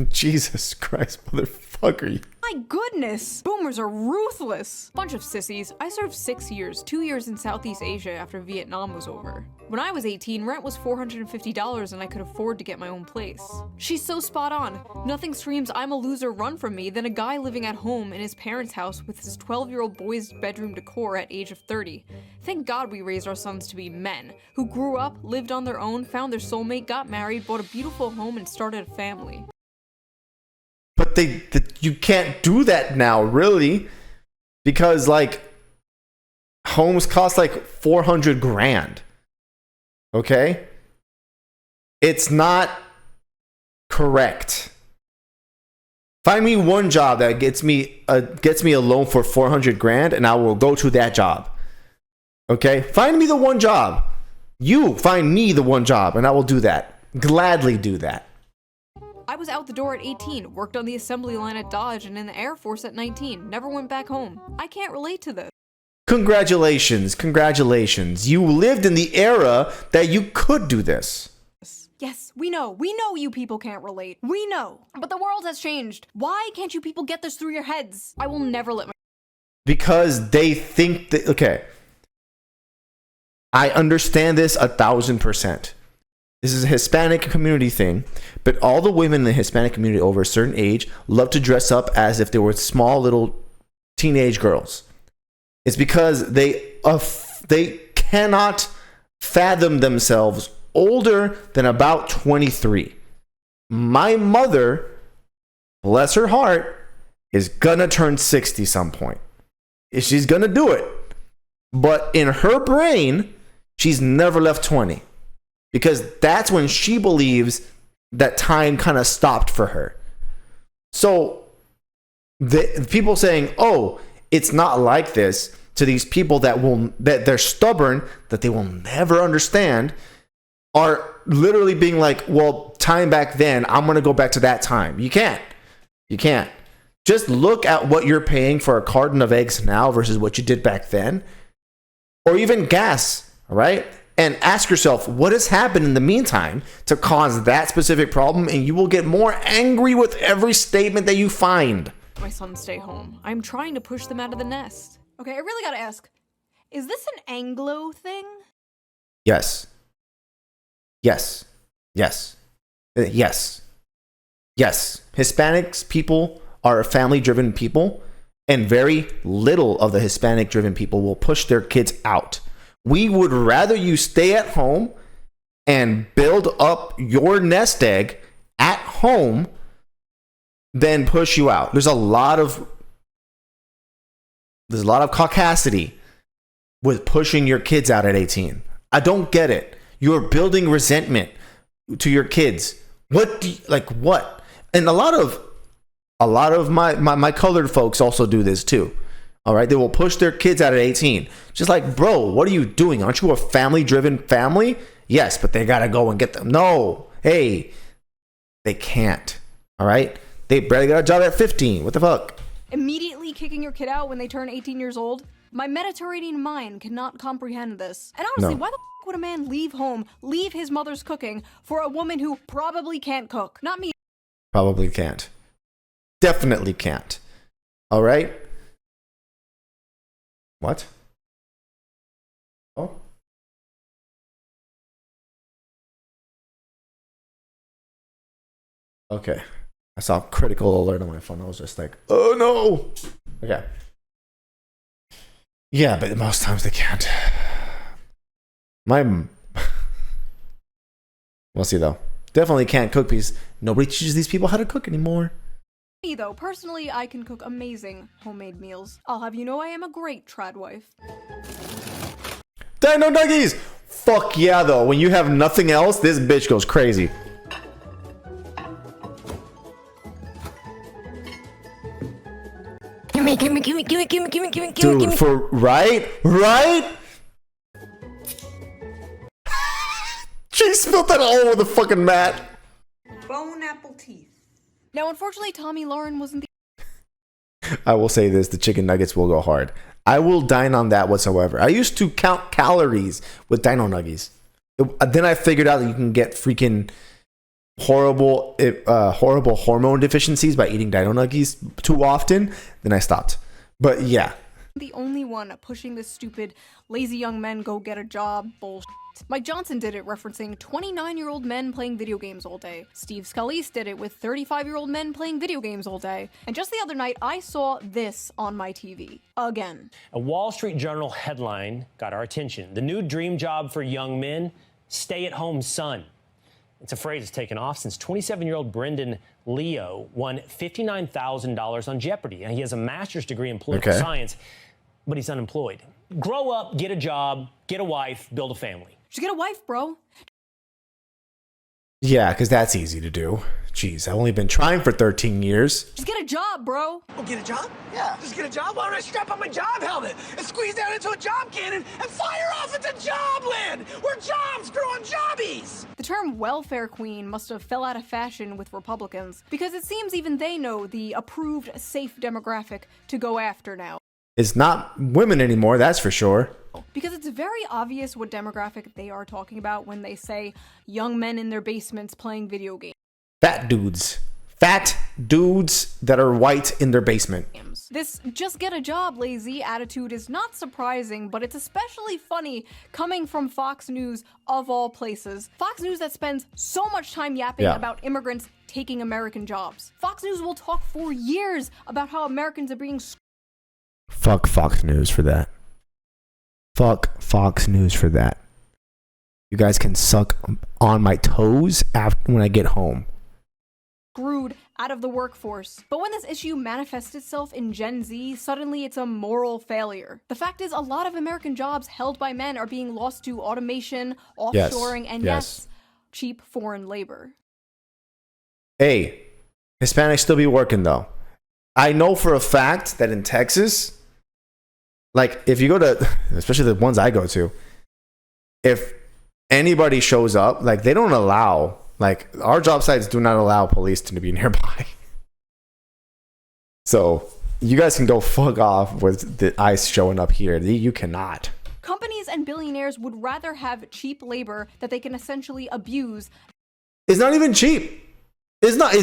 Jesus Christ, motherfucker. My goodness! Boomers are ruthless! Bunch of sissies. I served 6 years, 2 years in Southeast Asia after Vietnam was over. When I was 18, rent was $450 and I could afford to get my own place. She's so spot on. Nothing screams I'm a loser run from me than a guy living at home in his parents' house with his 12-year-old boy's bedroom decor at age of 30. Thank God we raised our sons to be men, who grew up, lived on their own, found their soulmate, got married, bought a beautiful home, and started a family. But you can't do that now, really, because like homes cost like 400 grand. Okay, it's not correct. Find me one job that gets me a loan for 400 grand, and I will go to that job. Okay, find me the one job. You find me the one job, and I will do that. Gladly do that. I was out the door at 18, worked on the assembly line at Dodge and in the Air Force at 19, never went back home. I can't relate to this. Congratulations, congratulations. You lived in the era that you could do this. Yes, we know you people can't relate. We know. But the world has changed. Why can't you people get this through your heads? I will never let my... Because they think that, okay. I understand this 1000%. This is a Hispanic community thing, but all the women in the Hispanic community over a certain age love to dress up as if they were small little teenage girls. It's because they cannot fathom themselves older than about 23. My mother, bless her heart, is gonna turn 60 some point. She's gonna do it. But in her brain, she's never left 20. Because that's when she believes that time kind of stopped for her. So the people saying, oh, it's not like this, to these people that they're stubborn, that they will never understand, are literally being like, well, time back then, I'm going to go back to that time. You can't. You can't. Just look at what you're paying for a carton of eggs now versus what you did back then. Or even gas, all right? And ask yourself, what has happened in the meantime to cause that specific problem? And you will get more angry with every statement that you find. My sons stay home. I'm trying to push them out of the nest. Okay, I really gotta ask, is this an Anglo thing? Yes. Yes. Yes. Yes. Yes. Hispanics people are family-driven people, and very little of the Hispanic-driven people will push their kids out. We would rather you stay at home and build up your nest egg at home than push you out. There's a lot of caucasity with pushing your kids out at 18. I don't get it. You're building resentment to your kids. What do you, like what? And a lot of my colored folks also do this too. All right, they will push their kids out at 18. Just like, bro, what are you doing? Aren't you a family-driven family? Yes, but they gotta go and get them. No, hey, they can't. All right, they barely got a job at 15. What the fuck? immediately kicking your kid out when they turn 18 years old? My Mediterranean mind cannot comprehend this. And honestly, why the f would a man leave home, leave his mother's cooking for a woman who probably can't cook? Not me. Probably can't. Definitely can't. All right? What? Oh. Okay. I saw critical alert on my phone. I was just like, oh no. Okay. Yeah, but most times they can't. We'll see though. Definitely can't cook because nobody teaches these people how to cook anymore. Me though, personally, I can cook amazing homemade meals. I'll have you know I am a great trad wife. Dino nuggies! Fuck yeah though. When you have nothing else, this bitch goes crazy. Gimme. Dude, for right? She spilled that all over the fucking mat. Bone apple teeth. Now, unfortunately, Tommy Lauren wasn't the I will say this, the chicken nuggets will go hard. I will dine on that whatsoever. I used to count calories with Dino Nuggies. Then I figured out that you can get freaking horrible hormone deficiencies by eating Dino Nuggies too often. Then I stopped. But yeah. The only one pushing this stupid lazy young men go get a job bullshit. Mike Johnson did it referencing 29-year-old men playing video games all day. Steve Scalise did it with 35-year-old men playing video games all day. And just the other night, I saw this on my TV. Again. A Wall Street Journal headline got our attention. The new dream job for young men, stay-at-home son. It's a phrase that's taken off since 27-year-old Brendan Leo won $59,000 on Jeopardy. And he has a master's degree in political science, but he's unemployed. Grow up, get a job, get a wife, build a family. Just get a wife, bro. Yeah, because that's easy to do. Jeez, I've only been trying for 13 years. Just get a job, bro. Oh, get a job? Yeah. Just get a job? Why don't I strap on my job helmet and squeeze down into a job cannon and fire off into jobland where jobs grow on jobbies? The term welfare queen must have fell out of fashion with Republicans because it seems even they know the approved safe demographic to go after now. It's not women anymore, that's for sure. Because it's very obvious what demographic they are talking about when they say young men in their basements playing video games. Fat dudes. Fat dudes that are white in their basement. This just get a job lazy attitude is not surprising, but it's especially funny coming from Fox News of all places. Fox News that spends so much time yapping about immigrants taking American jobs. Fox News will talk for years about how Americans are being Fuck Fox News for that. Fuck Fox News for that. You guys can suck on my toes when I get home. Screwed out of the workforce. But when this issue manifests itself in Gen Z, suddenly it's a moral failure. The fact is, a lot of American jobs held by men are being lost to automation, offshoring, and yes, cheap foreign labor. Hey, Hispanics still be working though. I know for a fact that in Texas, like if you go to, especially the ones I go to, if anybody shows up, like they don't allow, like our job sites do not allow police to be nearby. So you guys can go fuck off with the ICE showing up here. You cannot. Companies and billionaires would rather have cheap labor that they can essentially abuse. It's not even cheap. It's not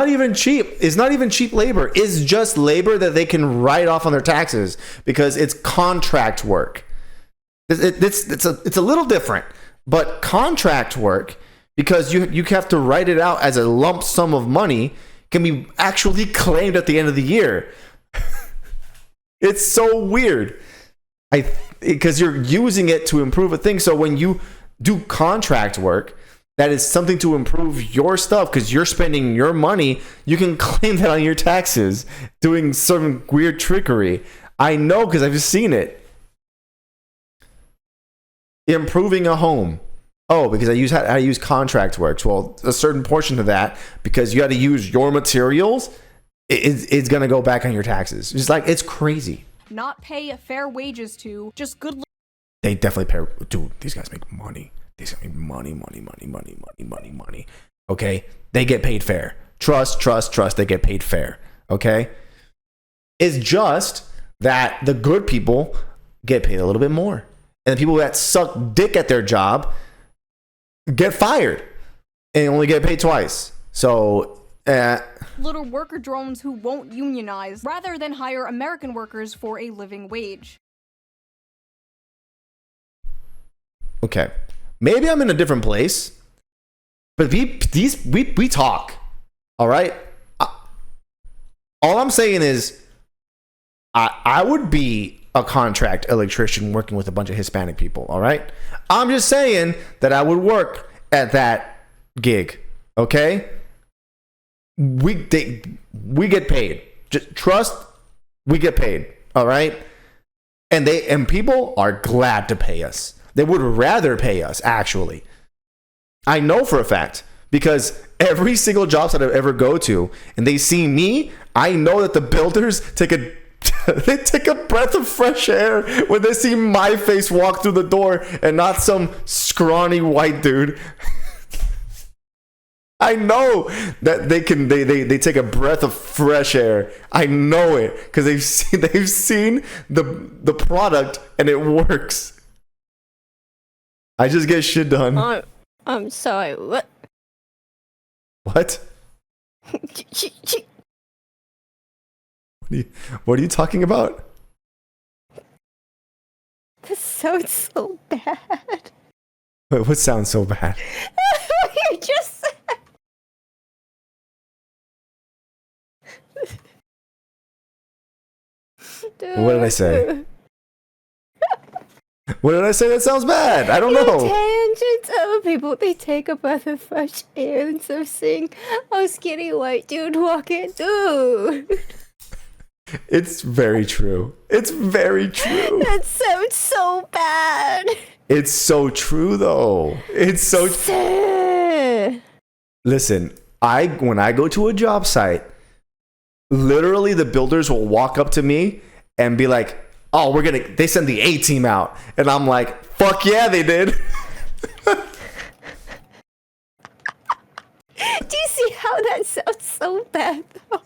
even cheap. It's not even cheap labor. It's just labor that they can write off on their taxes because it's contract work. It's a little different, but contract work, because you have to write it out as a lump sum of money, can be actually claimed at the end of the year. It's so weird. Because you're using it to improve a thing. So when you do contract work, that is something to improve your stuff because you're spending your money. You can claim that on your taxes doing some weird trickery. I know because I've seen it. Improving a home. Oh, because I use contract work. Well, a certain portion of that, because you got to use your materials, it's going to go back on your taxes. It's like, it's crazy. Not pay fair wages to, just good. They definitely pay. Dude, these guys make money. These guys make money. Okay? They get paid fair. Trust. They get paid fair. Okay? It's just that the good people get paid a little bit more. And the people that suck dick at their job get fired and only get paid twice. So, little worker drones who won't unionize rather than hire American workers for a living wage. Okay. Maybe I'm in a different place, but we talk. All right? All I'm saying is I would be a contract electrician working with a bunch of Hispanic people, all right? I'm just saying that I would work at that gig, okay? We get paid. Just trust, we get paid, all right? And people are glad to pay us. They would rather pay us, actually. I know for a fact, because every single job site I ever go to and they see me, I know that the builders take a breath of fresh air when they see my face walk through the door and not some scrawny white dude. I know that they take a breath of fresh air. I know it because they've seen the product and it works. I just get shit done. I'm sorry. What? What? What are you talking about? This sounds so bad. Wait, what sounds so bad? What you just said. What did I say? What did I say that sounds bad? I don't know. Tangents. Other people, they take a breath of fresh air instead of seeing a skinny white dude walking. Dude. It's very true. It's very true. That sounds so bad. It's so true, though. It's so. Listen, when I go to a job site, literally the builders will walk up to me and be like, "Oh, they send the A team out," and I'm like, "Fuck yeah, they did." Do you see how that sounds so bad, though?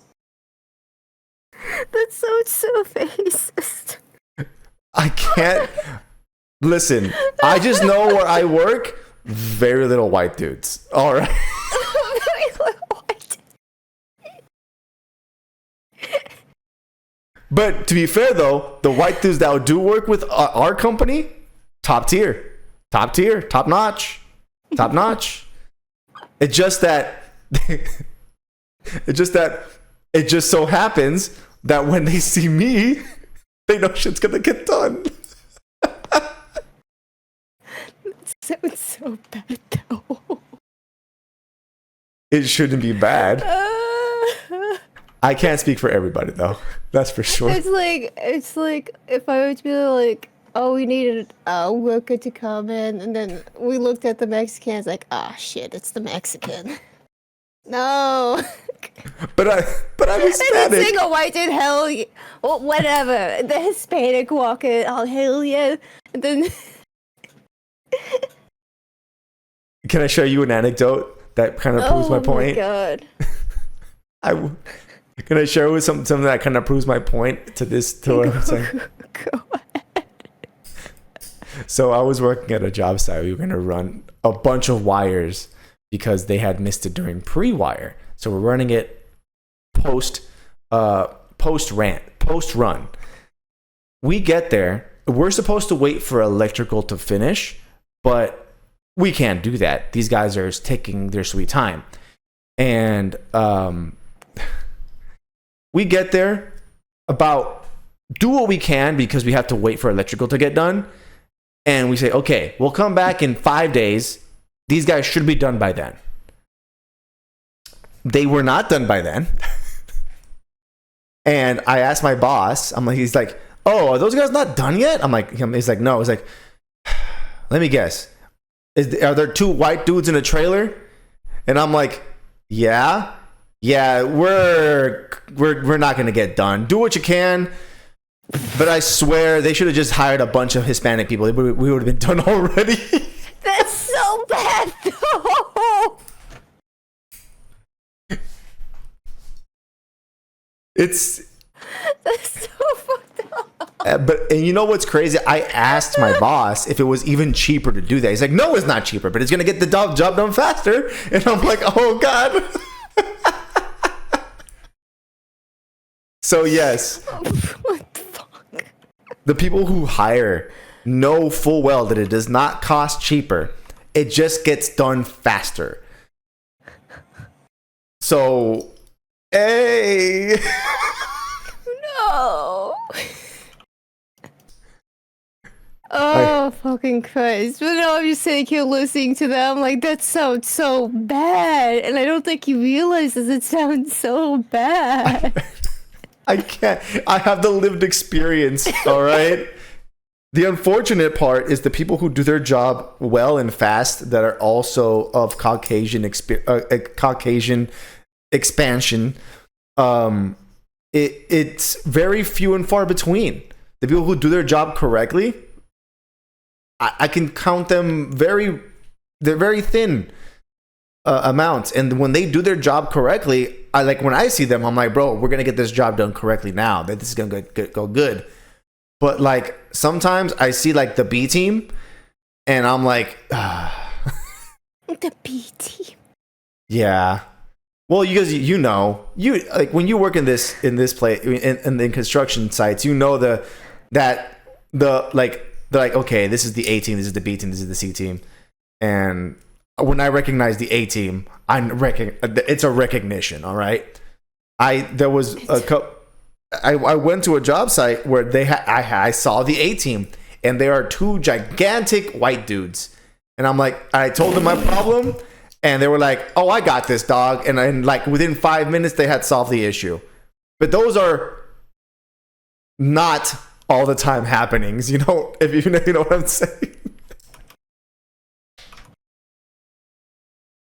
That sounds so racist. I can't. Listen, I just know where I work. Very little white dudes. All right. Very little white. But to be fair, though, the white dudes that do work with our company, top tier, top notch. It's just that. It just so happens that when they see me, they know shit's gonna get done. That sounds so bad, though. It shouldn't be bad. I can't speak for everybody, though. That's for sure. It's like if I were to be like, oh, we needed a worker to come in, and then we looked at the Mexicans like, ah, shit, it's the Mexican. No. But I'm Hispanic. And single white dude, hell yeah. Well, whatever. The Hispanic walking, oh, hell yeah. And then... Can I show you an anecdote that kind of proves my point? Oh my god. Can I share with something that kind of proves my point to what I'm saying? Go ahead. So I was working at a job site. We were going to run a bunch of wires because they had missed it during pre-wire. So we're running it post run. We get there. We're supposed to wait for electrical to finish, but we can't do that. These guys are taking their sweet time. And we get there, do what we can because we have to wait for electrical to get done. And we say, okay, we'll come back in 5 days. These guys should be done by then. They were not done by then. And I asked my boss, he's like, oh, are those guys not done yet? He's like, no. He's like, let me guess. Are there two white dudes in a trailer? And I'm like, yeah, we're not going to get done. Do what you can. But I swear they should have just hired a bunch of Hispanic people. We would have been done already. That's so bad, though. That's so fucked up. And you know what's crazy? I asked my boss if it was even cheaper to do that. He's like, no, it's not cheaper, but it's gonna get the job done faster. And I'm like, oh god. So yes, What the fuck? the people who hire know full well that it does not cost cheaper. It just gets done faster. So, hey. No. Oh, fucking Christ. But no, I'm just sitting here listening to them. Like, that sounds so bad. And I don't think he realizes it sounds so bad. I can't. I have the lived experience, all right? The unfortunate part is the people who do their job well and fast that are also of Caucasian expansion. It's very few and far between. The people who do their job correctly, I can count them they're very thin amounts. And when they do their job correctly, when I see them, I'm like, bro, we're going to get this job done correctly now. That this is going to go good. But like sometimes I see like the B team and I'm like, The B team. Yeah. Well, you know, like when you work in this place in construction sites, you know they're like, okay, this is the A team, this is the B team, this is the C team. And when I recognize the A team, it's a recognition, all right? I went to a job site where I saw the A team, and there are two gigantic white dudes. And I'm like, I told them my problem, and they were like, oh, I got this, dog. And then like within 5 minutes, they had solved the issue. But those are not all the time happenings, you know, if you know what I'm saying.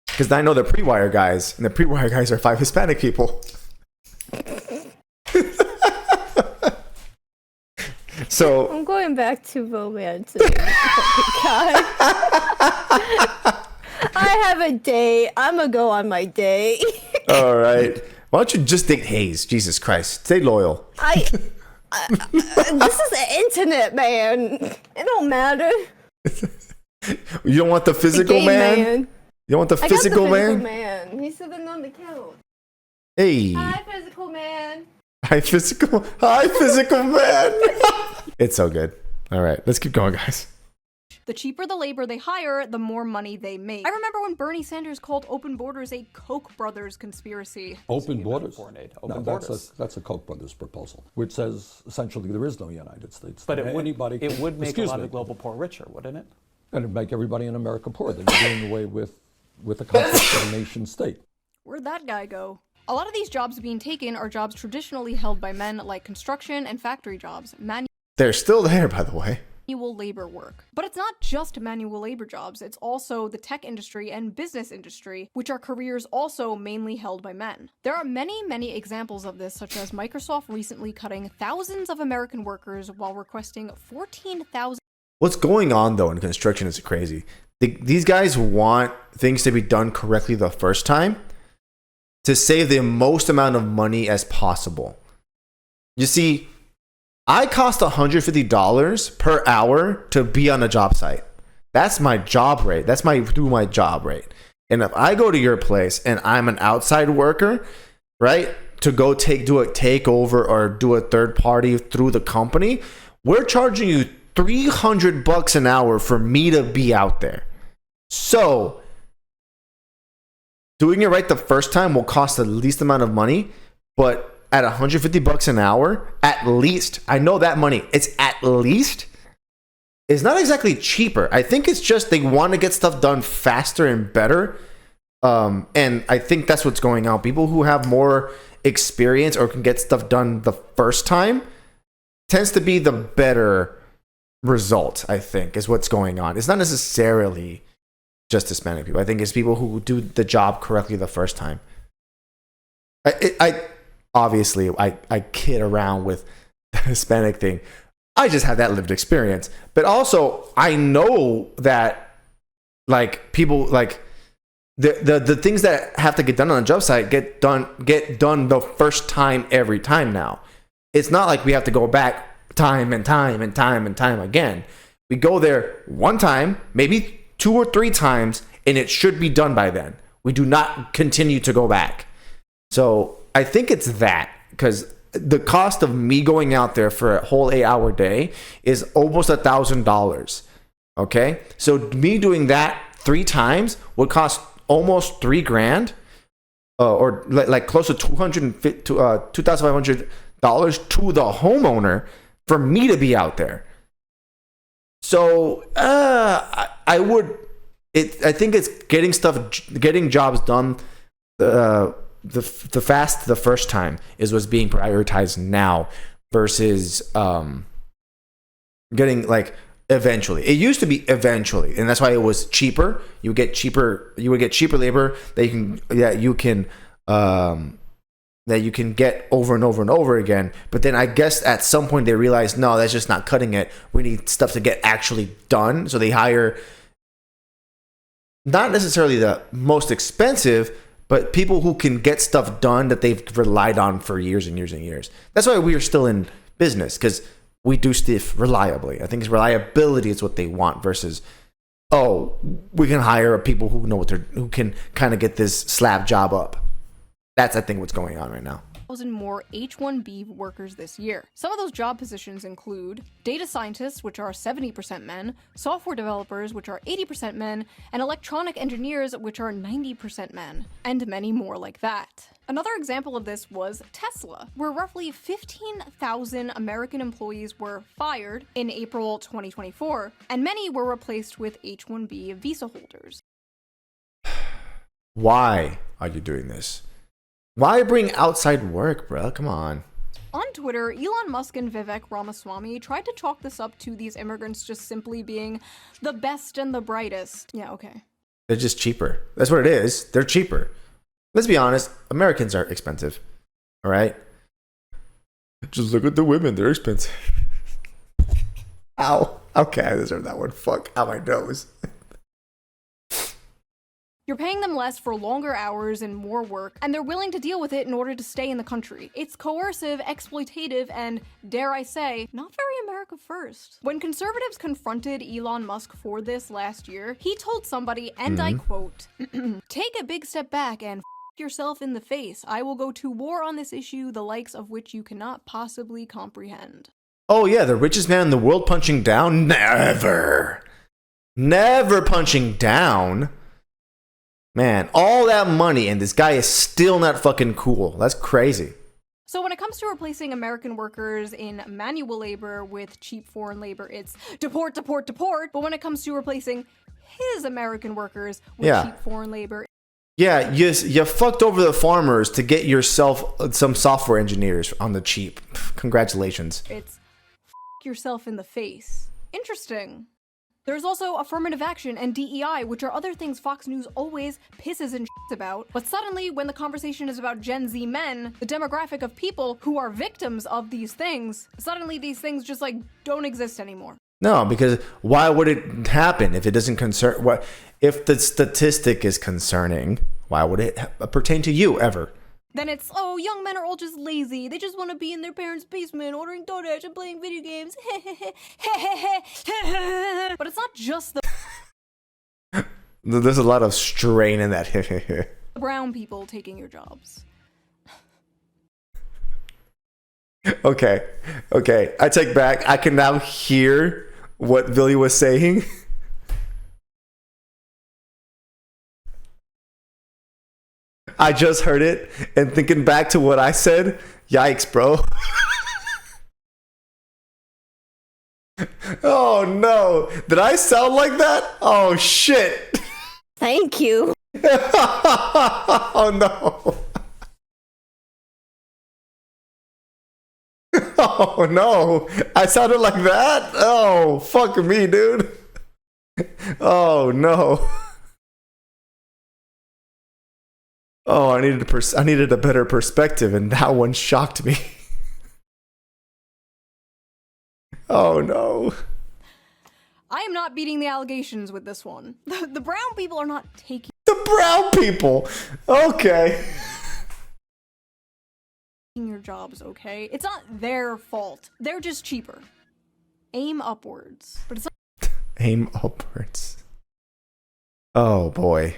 Because I know the pre-wire guys, and the pre-wire guys are 5 Hispanic people. So I'm going back to romance. God. I have a date. I'm gonna go on my date. All right. Why don't you just date Hayes? Jesus Christ. Stay loyal. This is the internet, man. It don't matter. You don't want the physical man? You don't want the physical man? Man? He's sitting on the couch. Hey. Hi, physical man. Hi, physical man. It's so good. All right. Let's keep going, guys. The cheaper the labor they hire, the more money they make. I remember when Bernie Sanders called open borders a Koch brothers conspiracy. Open borders? Open borders. That's a Koch brothers proposal, which says essentially there is no United States. But it would make a lot of the global poor richer, wouldn't it? And it'd make everybody in America poor. Then you're doing away with the concept of a nation state. Where'd that guy go? A lot of these jobs being taken are jobs traditionally held by men, like construction and factory jobs. They're still there, by the way. Manual labor work. But it's not just manual labor jobs, it's also the tech industry and business industry, which are careers also mainly held by men. There are many examples of this, such as Microsoft recently cutting thousands of American workers while requesting 14,000. What's going on, though, in construction is crazy. These guys want things to be done correctly the first time to save the most amount of money as possible. You see, I cost $150 per hour to be on a job site. That's my job rate. That's my job rate. And if I go to your place and I'm an outside worker, right, to go do a takeover or do a third party through the company, we're charging you $300 an hour for me to be out there. So doing it right the first time will cost the least amount of money, but at $150 an hour, at least, I know that money, it's at least, it's not exactly cheaper. I think it's just they want to get stuff done faster and better. And I think that's what's going on. People who have more experience or can get stuff done the first time tends to be the better result, I think, is what's going on. It's not necessarily just Hispanic people. I think it's people who do the job correctly the first time. I obviously kid around with the Hispanic thing. I just have that lived experience. But also, I know that like people like the things that have to get done on a job site get done the first time every time now. It's not like we have to go back time and time and time and time again. We go there one time, maybe 2 or 3 times, and it should be done by then. We do not continue to go back. So I think it's that, because the cost of me going out there for a whole 8-hour day is almost $1,000. Okay, so me doing that 3 times would cost almost $3,000, or like close to $2,500 to the homeowner for me to be out there. So I think it's getting jobs done. The first time is what's being prioritized now versus getting like eventually. It used to be eventually, and that's why it was cheaper. You would get cheaper labor that you can get over and over and over again. But then I guess at some point they realized, no, that's just not cutting it. We need stuff to get actually done. So they hire not necessarily the most expensive, but people who can get stuff done that they've relied on for years and years and years. That's why we are still in business, because we do stuff reliably. I think it's reliability is what they want versus, oh, we can hire people who know who can kind of get this slab job up. That's, I think, what's going on right now. More H-1B workers this year. Some of those job positions include data scientists, which are 70% men, software developers, which are 80% men, and electronic engineers, which are 90% men, and many more like that. Another example of this was Tesla, where roughly 15,000 American employees were fired in April 2024, and many were replaced with H-1B visa holders. Why are you doing this? Why bring outside work, bro? Come on. On Twitter, Elon Musk and Vivek Ramaswamy tried to chalk this up to these immigrants just simply being the best and the brightest. Yeah, okay. They're just cheaper. That's what it is. They're cheaper. Let's be honest. Americans are expensive. All right? Just look at the women. They're expensive. Ow. Okay, I deserve that one. Fuck. Ow, my nose. You're paying them less for longer hours and more work, and they're willing to deal with it in order to stay in the country. It's coercive, exploitative, and, dare I say, not very America first. When conservatives confronted Elon Musk for this last year, he told somebody, and I quote, "Take a big step back and yourself in the face. I will go to war on this issue, the likes of which you cannot possibly comprehend." Oh yeah, the richest man in the world punching down? Never punching down. Man, all that money and this guy is still not fucking cool. That's crazy. So when it comes to replacing American workers in manual labor with cheap foreign labor, it's deport, deport, deport. But when it comes to replacing his American workers with cheap foreign labor... Yeah, you fucked over the farmers to get yourself some software engineers on the cheap. Congratulations. It's yourself in the face. Interesting. There's also affirmative action and DEI, which are other things Fox News always pisses and shits about. But suddenly, when the conversation is about Gen Z men, the demographic of people who are victims of these things, suddenly these things just like don't exist anymore. No, because why would it happen if it doesn't concern? What if the statistic is concerning? Why would it pertain to you ever? Then it's, oh, young men are all just lazy. They just want to be in their parents' basement, ordering DoorDash and playing video games. But it's not just the... There's a lot of strain in that. brown people taking your jobs. Okay. I take back. I can now hear what Billy was saying. I just heard it, and thinking back to what I said, yikes, bro. Oh no, did I sound like that? Oh shit. Thank you. Oh no. Oh no, I sounded like that? Oh, fuck me, dude. Oh no. Oh, I needed a better perspective, and that one shocked me. Oh no. I am not beating the allegations with this one. The brown people are not taking the brown people. Okay. your jobs, okay? It's not their fault. They're just cheaper. Aim upwards. But it's Aim upwards. Oh boy.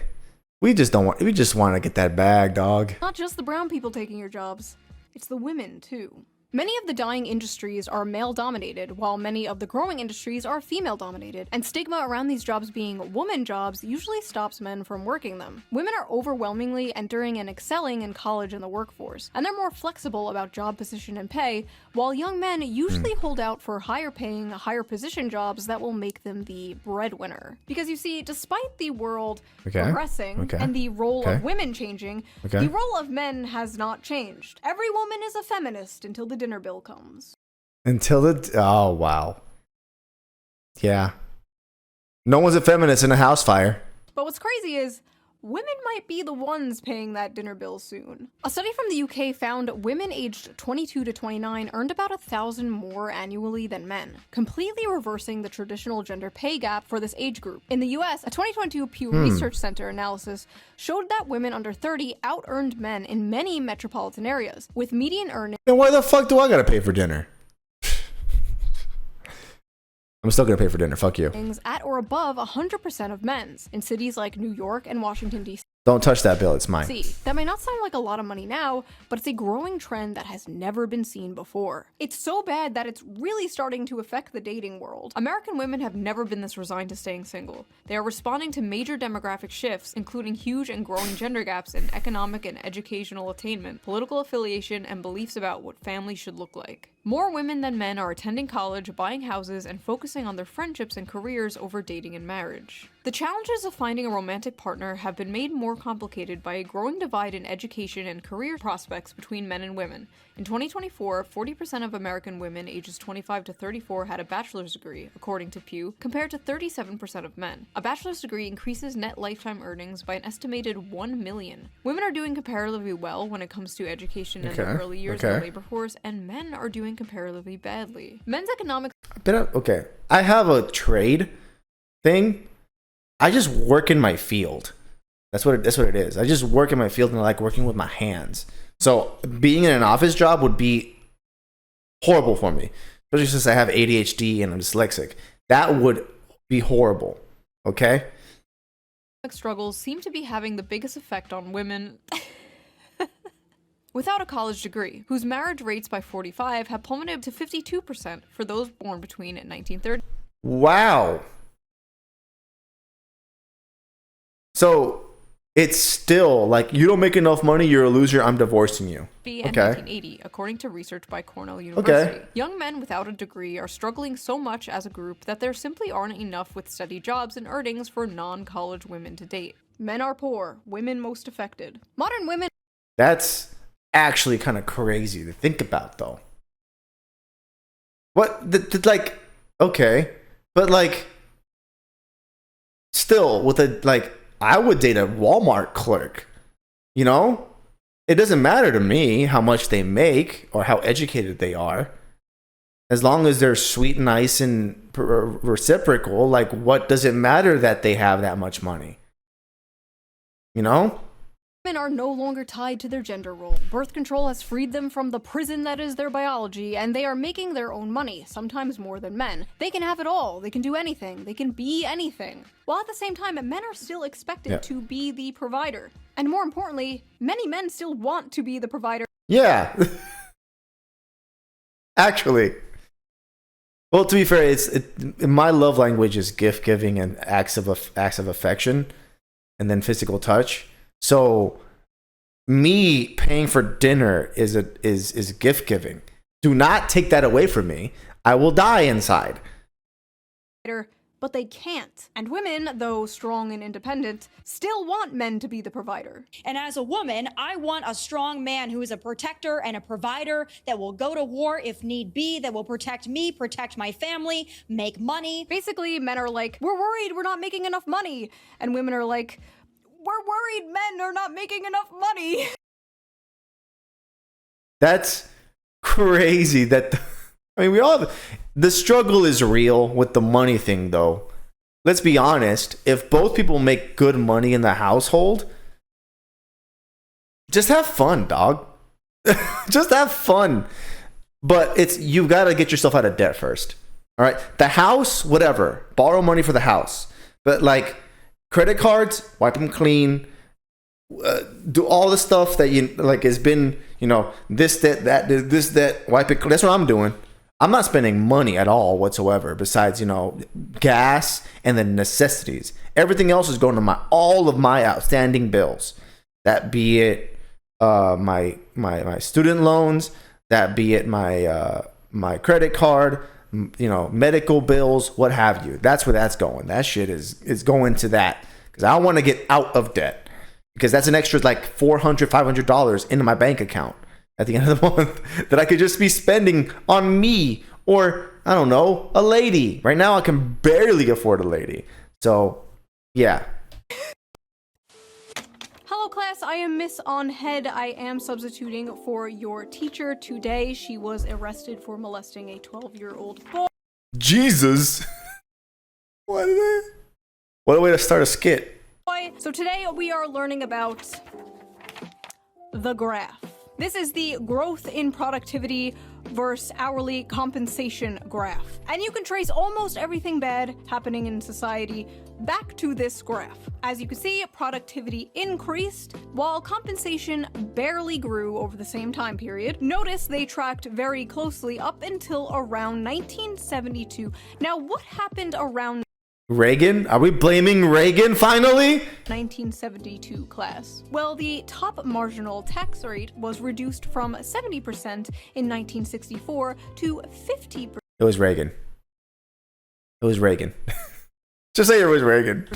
We just want to get that bag, dog. not just the brown people taking your jobs. It's the women, too. Many of the dyeing industries are male-dominated, while many of the growing industries are female-dominated, and stigma around these jobs being woman jobs usually stops men from working them. Women are overwhelmingly entering and excelling in college and the workforce, and they're more flexible about job position and pay, while young men usually hold out for higher-paying, higher-position jobs that will make them the breadwinner. Because you see, despite the world progressing and the role of women changing, the role of men has not changed. Every woman is a feminist until the dinner bill comes. Oh wow. Yeah. No one's a feminist in a house fire. But what's crazy is women might be the ones paying that dinner bill soon. A study from the UK found women aged 22 to 29 earned about $1,000 more annually than men, completely reversing the traditional gender pay gap for this age group. In the US, a 2022 Pew Research Center analysis showed that women under 30 out-earned men in many metropolitan areas, with median earnings. Then why the fuck do I gotta pay for dinner? I'm still gonna pay for dinner. Fuck you. At or above 100% of men's in cities like New York and Washington, D.C. Don't touch that bill. It's mine. That may not sound like a lot of money now, but it's a growing trend that has never been seen before. It's so bad that it's really starting to affect the dating world. American women have never been this resigned to staying single. They are responding to major demographic shifts, including huge and growing gender gaps in economic and educational attainment, political affiliation, and beliefs about what family should look like. More women than men are attending college, buying houses, and focusing on their friendships and careers over dating and marriage. The challenges of finding a romantic partner have been made more complicated by a growing divide in education and career prospects between men and women. In 2024, 40% of American women ages 25 to 34 had a bachelor's degree, according to Pew, compared to 37% of men. A bachelor's degree increases net lifetime earnings by an estimated $1 million. Women are doing comparatively well when it comes to education in their early years in the labor force, and men are doing comparatively badly. Men's economics. Okay, I have a trade thing. I just work in my field. That's what it is. I just work in my field and I like working with my hands. So being in an office job would be horrible for me, especially since I have ADHD and I'm dyslexic. That would be horrible. Okay. Struggles seem to be having the biggest effect on women without a college degree, whose marriage rates by 45 have plummeted to 52% for those born between 1930. Wow. So it's still like, you don't make enough money, you're a loser, I'm divorcing you. In 1980, according to research by Cornell University. Young men without a degree are struggling so much as a group that there simply aren't enough with steady jobs and earnings for non-college women to date. Men are poor, women most affected. Modern women. That's actually kind of crazy to think about, though. Like, okay, but like, still with a, like, I would date a Walmart clerk, you know? It doesn't matter to me how much they make or how educated they are. As long as they're sweet and nice and reciprocal, like, what does it matter that they have that much money? You know? Women are no longer tied to their gender role. Birth control has freed them from the prison that is their biology, and they are making their own money, sometimes more than men. They can have it all. They can do anything. They can be anything. While at the same time, men are still expected to be the provider. And more importantly, many men still want to be the provider. Yeah. Actually. Well, to be fair, my love language is gift giving and acts of affection, and then physical touch. So, me paying for dinner is gift giving. Do not take that away from me. I will die inside. But they can't. And women, though strong and independent, still want men to be the provider. And as a woman, I want a strong man who is a protector and a provider that will go to war if need be, that will protect me, protect my family, make money. Basically, men are like, we're worried we're not making enough money. And women are like, we're worried men are not making enough money. That's crazy. The struggle is real with the money thing, though. Let's be honest. If both people make good money in the household, just have fun, dog. Just have fun. But you've got to get yourself out of debt first. All right. The house, whatever. Borrow money for the house. But like credit cards, wipe them clean. Do all the stuff that you like has been, this, that, wipe it. That's what I'm doing. I'm not spending money at all whatsoever besides, gas and the necessities. Everything else is going to all of my outstanding bills. That be it my student loans, that be it my credit card, medical bills, what have you. That's where that's going. That shit is going to that because I want to get out of debt. Because that's an extra like $400, $500 into my bank account at the end of the month that I could just be spending on me or, I don't know, a lady. Right now I can barely afford a lady. So, yeah. Hello class, I am Miss On Head. I am substituting for your teacher today. She was arrested for molesting a 12-year-old boy. Jesus. What a way to start a skit. So today we are learning about the graph. This is the growth in productivity versus hourly compensation graph. And you can trace almost everything bad happening in society back to this graph. As you can see, productivity increased while compensation barely grew over the same time period. Notice they tracked very closely up until around 1972. Now, what happened around Reagan? Are we blaming Reagan finally? 1972 class? Well, the top marginal tax rate was reduced from 70% in 1964 to 50%. It was Reagan. It was Reagan. Just say it was Reagan.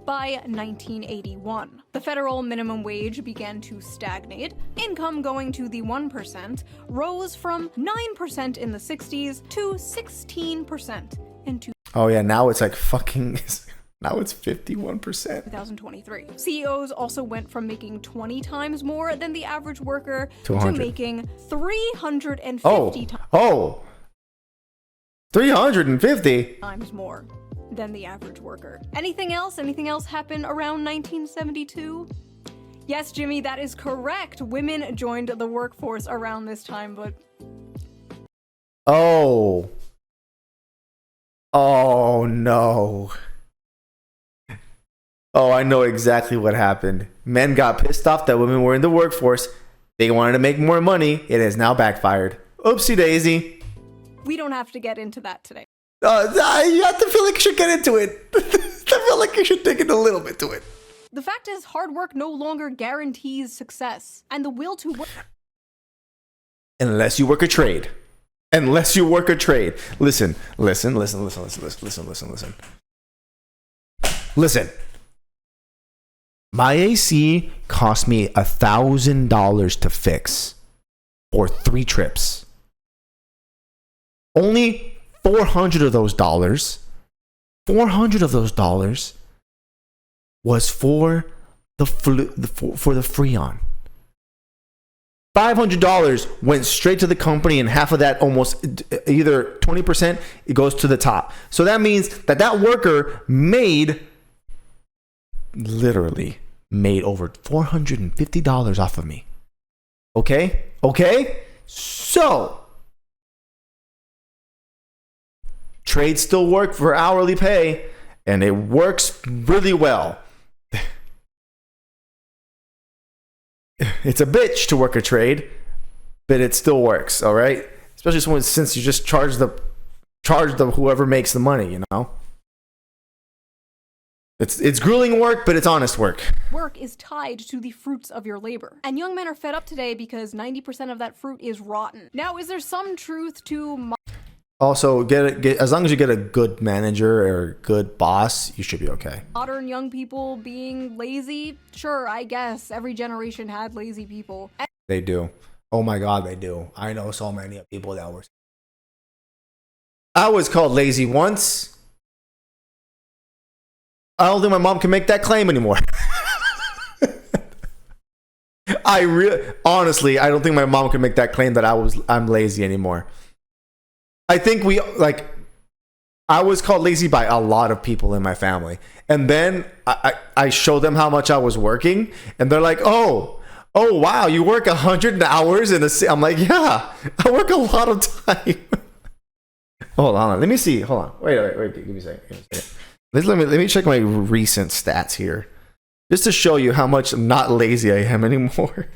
By 1981. The federal minimum wage began to stagnate. Income going to the 1% rose from 9% in the 60s to 16% in Oh yeah, now it's like fucking, now it's 51%. 2023. CEOs also went from making 20 times more than the average worker to making 350 350 times more than the average worker. Anything else? Anything else happen around 1972? Yes, Jimmy, that is correct. Women joined the workforce around this time, but... Oh no. Oh, I know exactly what happened. Men got pissed off that women were in the workforce. They wanted to make more money. It has now backfired. Oopsie daisy. We don't have to get into that today. You have to feel like you should get into it. I feel like you should dig in a little bit to it. The fact is, hard work no longer guarantees success, and the will to work... Unless you work a trade. Unless you work a trade. Listen. Listen. My AC cost me $1,000 to fix for 3 trips. Only $400 of those dollars was for the Freon. $500 went straight to the company, and half of that, almost either 20%, it goes to the top. So that means that worker literally made over $450 off of me. Okay? So, trades still work for hourly pay, and it works really well. It's a bitch to work a trade, but it still works, all right? Especially since you just charge the whoever makes the money, It's grueling work, but it's honest work. Work is tied to the fruits of your labor. And young men are fed up today because 90% of that fruit is rotten. Now, is there some truth to... Also, as long as you get a good manager or a good boss, you should be okay. Modern young people being lazy? Sure, I guess. Every generation had lazy people. They do. Oh my God, they do. I know so many people that were... I was called lazy once. I don't think my mom can make that claim anymore. Honestly, I don't think my mom can make that claim that I'm lazy anymore. I think I was called lazy by a lot of people in my family. And then I showed them how much I was working. And they're like, oh, oh wow, you work 100 hours in a. I'm like, yeah, I work a lot of time. Hold on, let me see. Hold on, wait. Give me a second. Let me check my recent stats here, just to show you how much not lazy I am anymore.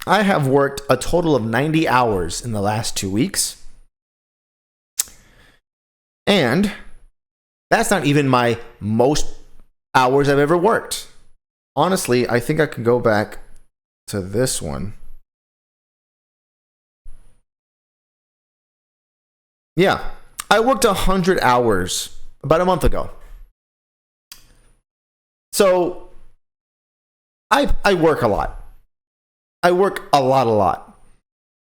I have worked a total of 90 hours in the last 2 weeks. And that's not even my most hours I've ever worked. Honestly, I think I can go back to this one. Yeah, I worked 100 hours about a month ago. So I work a lot. I work a lot.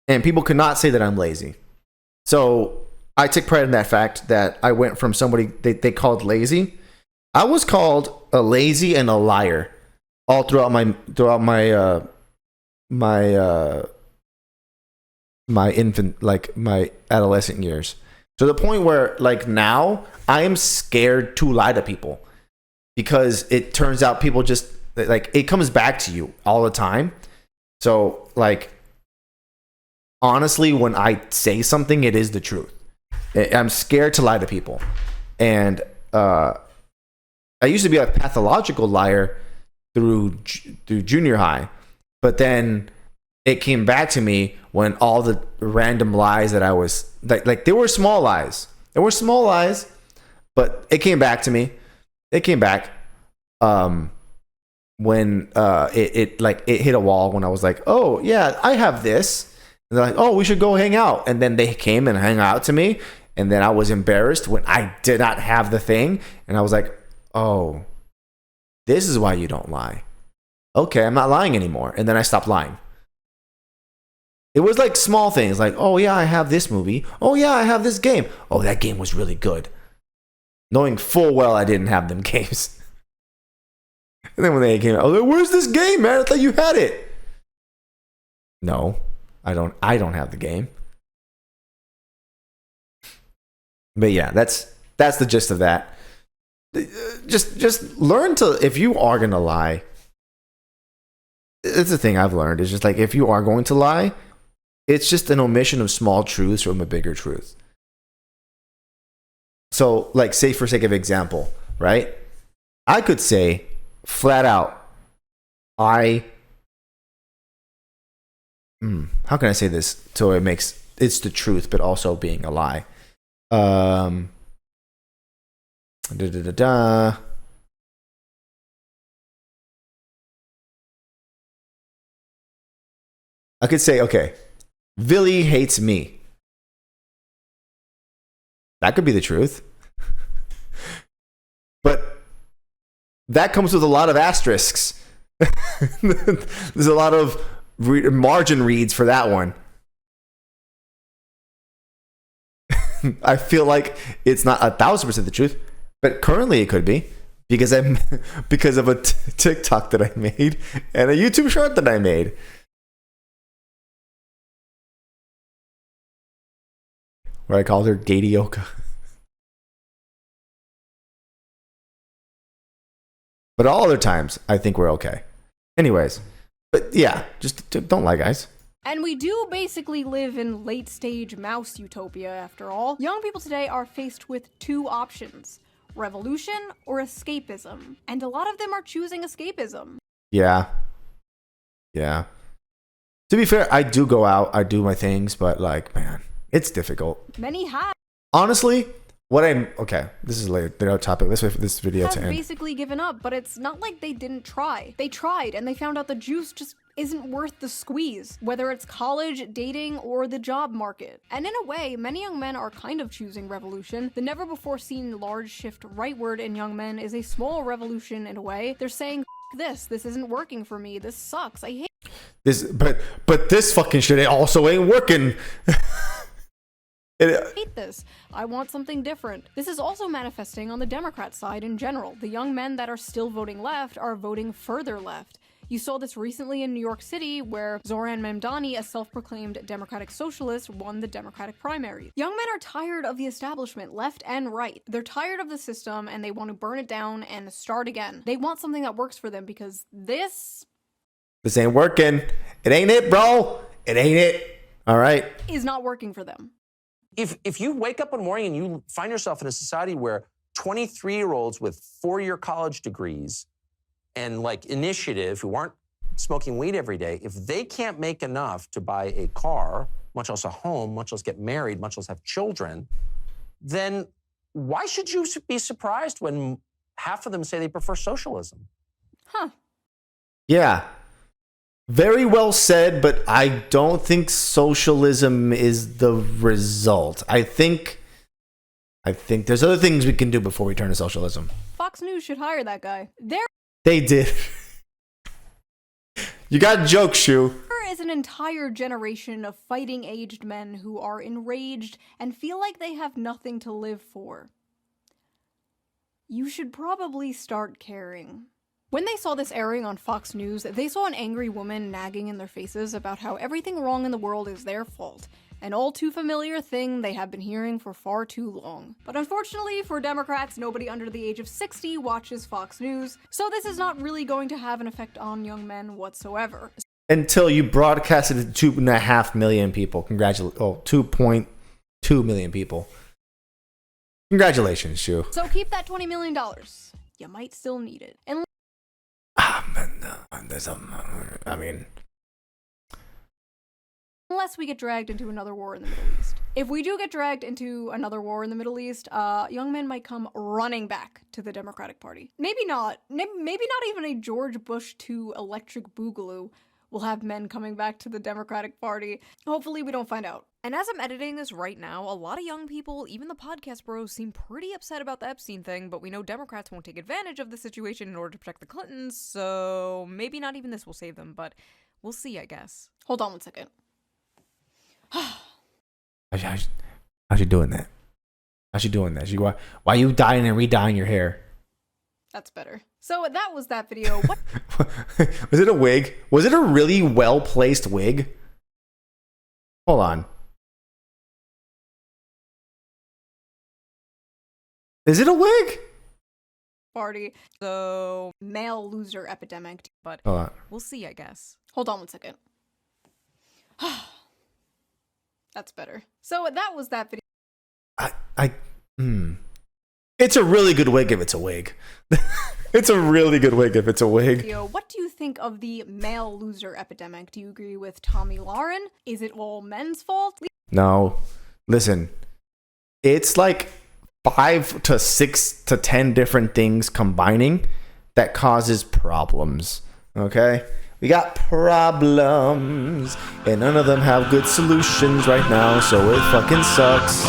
And people cannot say that I'm lazy. So I take pride in that fact that I went from somebody they called lazy. I was called a lazy and a liar all throughout my infant, like my adolescent years. To the point where like now I am scared to lie to people, because it turns out people just like, it comes back to you all the time. So like, honestly, when I say something, it is the truth. I'm scared to lie to people. And I used to be a pathological liar through junior high, but then it came back to me when all the random lies that I was like they were small lies. There were small lies, but it came back to me. It came back when it hit a wall when I was like, oh yeah, I have this. And they're like, oh, we should go hang out. And then they came and hung out to me. And then I was embarrassed when I did not have the thing. And I was like, oh, this is why you don't lie. Okay, I'm not lying anymore. And then I stopped lying. It was like small things like, oh yeah, I have this movie. Oh yeah, I have this game. Oh, that game was really good. Knowing full well I didn't have them games. And then when they came out, I was like, where's this game, man? I thought you had it. No, I don't have the game. But yeah, that's the gist of that. Just learn to, if you are gonna lie, it's the thing I've learned. It's just like, if you are going to lie, it's just an omission of small truths from a bigger truth. So, like, say for sake of example, right? I could say flat out, how can I say this so it's the truth, but also being a lie? I could say, okay, Billy hates me. That could be the truth. But that comes with a lot of asterisks. There's a lot of margin reads for that one. I feel like it's not 1,000% the truth, but currently it could be, because of a TikTok that I made and a YouTube short that I made. Where I called her Gadioka. But all other times, I think we're okay. Anyways, but yeah, just don't lie, guys. And we do basically live in late-stage mouse utopia, after all. Young people today are faced with two options: revolution or escapism. And a lot of them are choosing escapism. Yeah. To be fair, I do go out, I do my things, but like, man, it's difficult. Many have. Honestly, this is later topic. Let's wait for this video to end. Basically given up, but it's not like they didn't try. They tried, and they found out the juice just isn't worth the squeeze, whether it's college, dating, or the job market. And in a way, many young men are kind of choosing revolution. The never-before-seen large shift rightward in young men is a small revolution in a way. They're saying, this isn't working for me, this sucks, I hate this, but this fucking shit also ain't working. I hate this. I want something different. This is also manifesting on the Democrat side in general. The young men that are still voting left are voting further left. You saw this recently in New York City, where Zohran Mamdani, a self-proclaimed democratic socialist, won the Democratic primary. Young men are tired of the establishment, left and right. They're tired of the system, and they want to burn it down and start again. They want something that works for them, because this This ain't working. It ain't it, bro. It ain't it. All right. Is not working for them. If you wake up one morning and you find yourself in a society where 23-year-olds with 4-year college degrees and like initiative who aren't smoking weed every day, if they can't make enough to buy a car, much less a home, much less get married, much less have children, then why should you be surprised when half of them say they prefer socialism? Huh. Yeah. Very well said, but I don't think socialism is the result. I think there's other things we can do before we turn to socialism. Fox News should hire that guy. They did. You got jokes, Shoe. There is an entire generation of fighting-aged men who are enraged and feel like they have nothing to live for. You should probably start caring. When they saw this airing on Fox News, they saw an angry woman nagging in their faces about how everything wrong in the world is their fault. An all too familiar thing they have been hearing for far too long. But unfortunately for Democrats, nobody under the age of 60 watches Fox News, so this is not really going to have an effect on young men whatsoever. Until you broadcasted it to 2.5 million people. 2.2 million people. Congratulations, Shoe. So keep that $20 million. You might still need it. And unless we get dragged into another war in the Middle East. If we do get dragged into another war in the Middle East, young men might come running back to the Democratic Party. Maybe not even a George Bush II electric boogaloo will have men coming back to the Democratic Party. Hopefully we don't find out. And as I'm editing this right now, a lot of young people, even the podcast bros, seem pretty upset about the Epstein thing, but we know Democrats won't take advantage of the situation in order to protect the Clintons, so maybe not even this will save them, but we'll see, I guess. Hold on one second. How's you doing that? How's you doing that? Why are you dyeing and re-dyeing your hair? That's better. So that was that video. What? Was it a wig? Was it a really well-placed wig? Hold on. Is it a wig? Party. So, male loser epidemic, but Hold on. We'll see, I guess. Hold on one second. That's better. So that was that video. It's a really good wig if it's a wig. It's a really good wig if it's a wig. What do you think of the male loser epidemic? Do you agree with Tommy Lauren? Is it all men's fault? No. Listen. It's like 5 to 6 to 10 different things combining that causes problems. Okay? We got problems, and none of them have good solutions right now, so it fucking sucks.